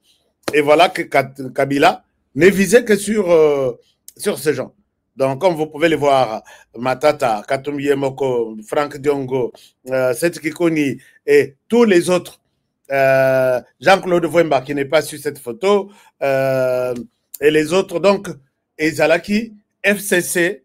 et voilà que Kabila ne visait que sur ces gens. Donc, comme vous pouvez le voir, Matata, Katumbi Moko, Franck Diongo, Seth Kikoni et tous les autres, Jean-Claude Wemba qui n'est pas sur cette photo, et les autres, donc, Ezalaki, FCC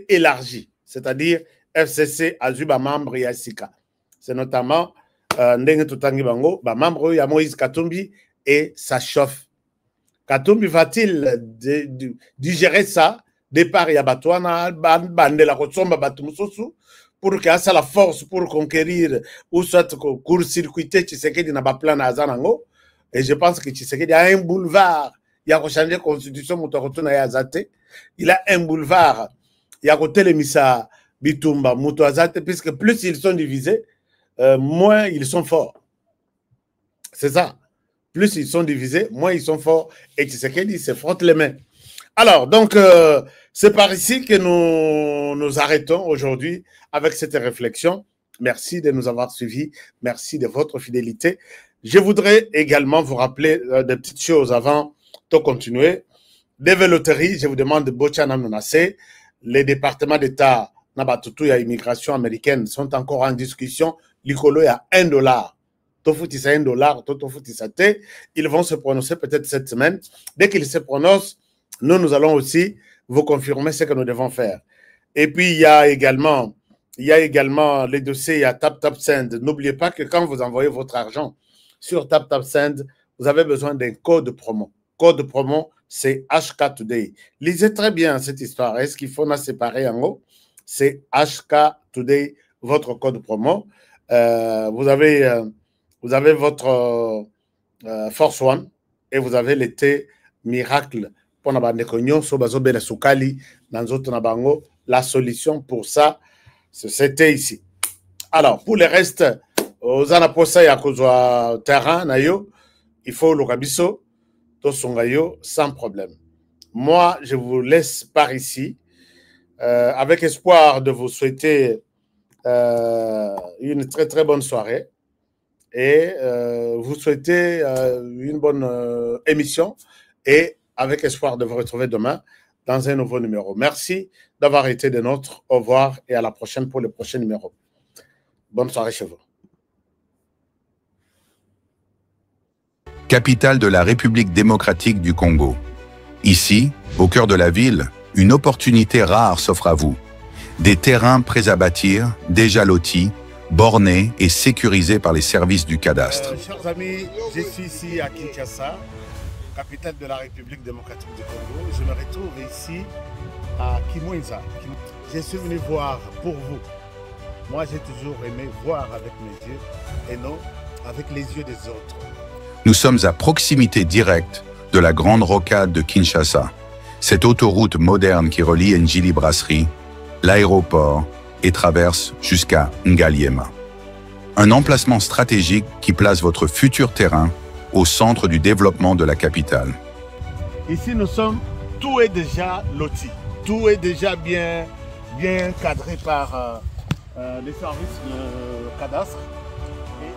élargi, c'est-à-dire FCC Azuba membre Yassika. C'est notamment Ndenge Tutangi Bango, membre ya Moïse Katumbi, et ça chauffe. Katumbi va-t-il digérer ça? Départ ya batouana, bande la kotsomba batumususu, pour qu'il y ait la force pour conquérir ou soit court-circuiter Tshisekedi na ba plan na Azanango. Et je pense que Tshisekedi a un boulevard. Il a changé la constitution, il a un boulevard. Il a Telemisa Bitumba, Mutuazate, puisque plus ils sont divisés, moins ils sont forts. C'est ça. Plus ils sont divisés, moins ils sont forts. Et Tshisekedi se frotte les mains. Alors, donc, c'est par ici que nous arrêtons aujourd'hui avec cette réflexion. Merci de nous avoir suivis. Merci de votre fidélité. Je voudrais également vous rappeler des petites choses avant de continuer. Des loteries, je vous demande de Bochana Nonase. Les départements d'État, Nabatutu et immigration américaine sont encore en discussion. L'Icolo est à $1. Tofutisa $1, Tofutisa T. Ils vont se prononcer peut-être cette semaine. Dès qu'ils se prononcent, nous allons aussi vous confirmer ce que nous devons faire. Et puis, il y a également les dossiers à TapTapSend. N'oubliez pas que quand vous envoyez votre argent sur TapTapSend, vous avez besoin d'un code promo. Code promo, c'est HK Today. Lisez très bien cette histoire. Est-ce qu'il faut la séparer en haut? C'est HK Today, votre code promo. Vous avez votre Force One et vous avez l'été miracle. La solution pour ça, c'était ici. Alors, pour le reste, aux anaposa ya kozwa terrain na yo, il faut le rabiso, to songayo sans problème. Moi, je vous laisse par ici, avec espoir de vous souhaiter une très très bonne soirée. et vous souhaitez une bonne émission et avec espoir de vous retrouver demain dans un nouveau numéro. Merci d'avoir été des nôtres. Au revoir et à la prochaine pour le prochain numéro. Bonne soirée chez vous. Capitale de la République démocratique du Congo. Ici, au cœur de la ville, une opportunité rare s'offre à vous. Des terrains prêts à bâtir, déjà lotis, bornés et sécurisés par les services du cadastre. Chers amis, je suis ici à Kinshasa, capitale de la République démocratique du Congo. Je me retrouve ici à Kimwenza. Je suis venu voir pour vous. Moi, j'ai toujours aimé voir avec mes yeux et non avec les yeux des autres. Nous sommes à proximité directe de la grande rocade de Kinshasa, cette autoroute moderne qui relie Njili Brasserie, l'aéroport et traverse jusqu'à Ngaliema. Un emplacement stratégique qui place votre futur terrain au centre du développement de la capitale. Ici, nous sommes, tout est déjà loti, tout est déjà bien cadré par les services de cadastre.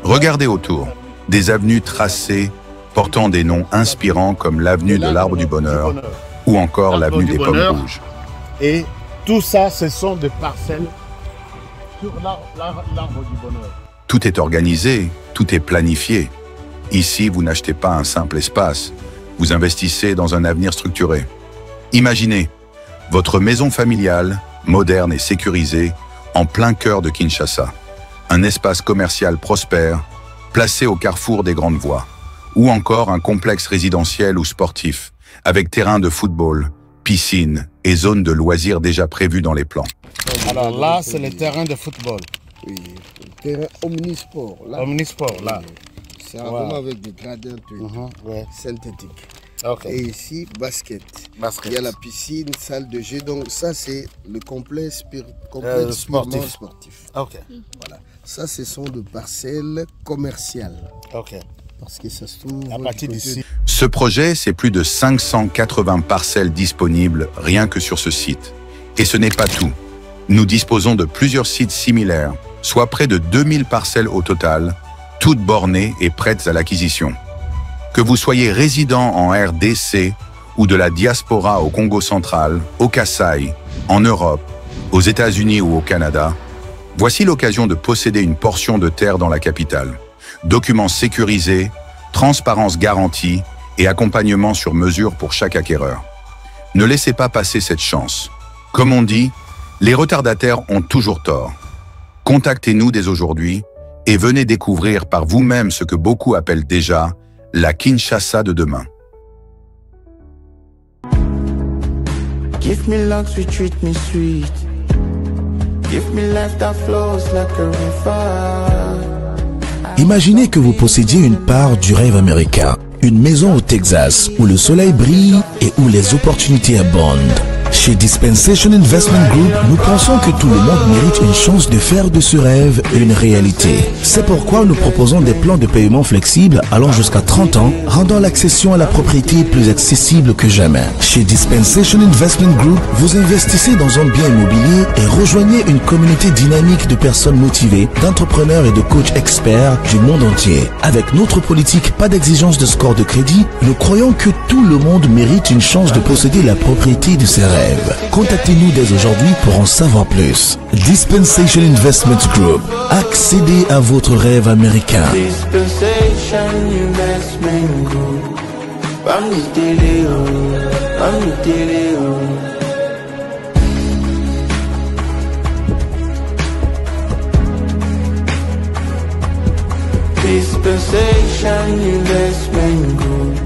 Regardez autour, des avenues tracées portant des noms inspirants comme l'avenue de l'Arbre du Bonheur ou encore l'avenue des Pommes Rouges. Et tout ça, ce sont des parcelles sur l'Arbre du Bonheur. Tout est organisé, tout est planifié. Ici, vous n'achetez pas un simple espace, vous investissez dans un avenir structuré. Imaginez, votre maison familiale, moderne et sécurisée, en plein cœur de Kinshasa. Un espace commercial prospère, placé au carrefour des grandes voies. Ou encore un complexe résidentiel ou sportif, avec terrain de football, piscine et zone de loisirs déjà prévus dans les plans. Alors là, c'est le terrain de football. Oui, le terrain omnisport. Là. Omnisport, là. C'est vraiment avec des gradins synthétiques. Okay. Et ici, basket. Il y a la piscine, salle de jeu. Donc ça, c'est le complexe sportif. Okay. Voilà. Ça, ce sont des parcelles commerciales. Okay. Parce que ça se trouve à partir d'ici. Ce projet, c'est plus de 580 parcelles disponibles rien que sur ce site. Et ce n'est pas tout. Nous disposons de plusieurs sites similaires, soit près de 2000 parcelles au total, toutes bornées et prêtes à l'acquisition. Que vous soyez résident en RDC ou de la diaspora au Congo central, au Kasaï, en Europe, aux États-Unis ou au Canada, voici l'occasion de posséder une portion de terre dans la capitale. Documents sécurisés, transparence garantie et accompagnement sur mesure pour chaque acquéreur. Ne laissez pas passer cette chance. Comme on dit, les retardataires ont toujours tort. Contactez-nous dès aujourd'hui et venez découvrir par vous-même ce que beaucoup appellent déjà la Kinshasa de demain. Give me love, sweet, treat me sweet. Give me life that flows like a river. Imaginez que vous possédiez une part du rêve américain, une maison au Texas où le soleil brille et où les opportunités abondent. Chez Dispensation Investment Group, nous pensons que tout le monde mérite une chance de faire de ce rêve une réalité. C'est pourquoi nous proposons des plans de paiement flexibles allant jusqu'à 30 ans, rendant l'accession à la propriété plus accessible que jamais. Chez Dispensation Investment Group, vous investissez dans un bien immobilier et rejoignez une communauté dynamique de personnes motivées, d'entrepreneurs et de coachs experts du monde entier. Avec notre politique pas d'exigence de score de crédit, nous croyons que tout le monde mérite une chance de posséder la propriété de ses rêves. Contactez-nous dès aujourd'hui pour en savoir plus. Dispensation Investment Group. Accédez à votre rêve américain. Dispensation Investment Group. Dispensation Investment Group.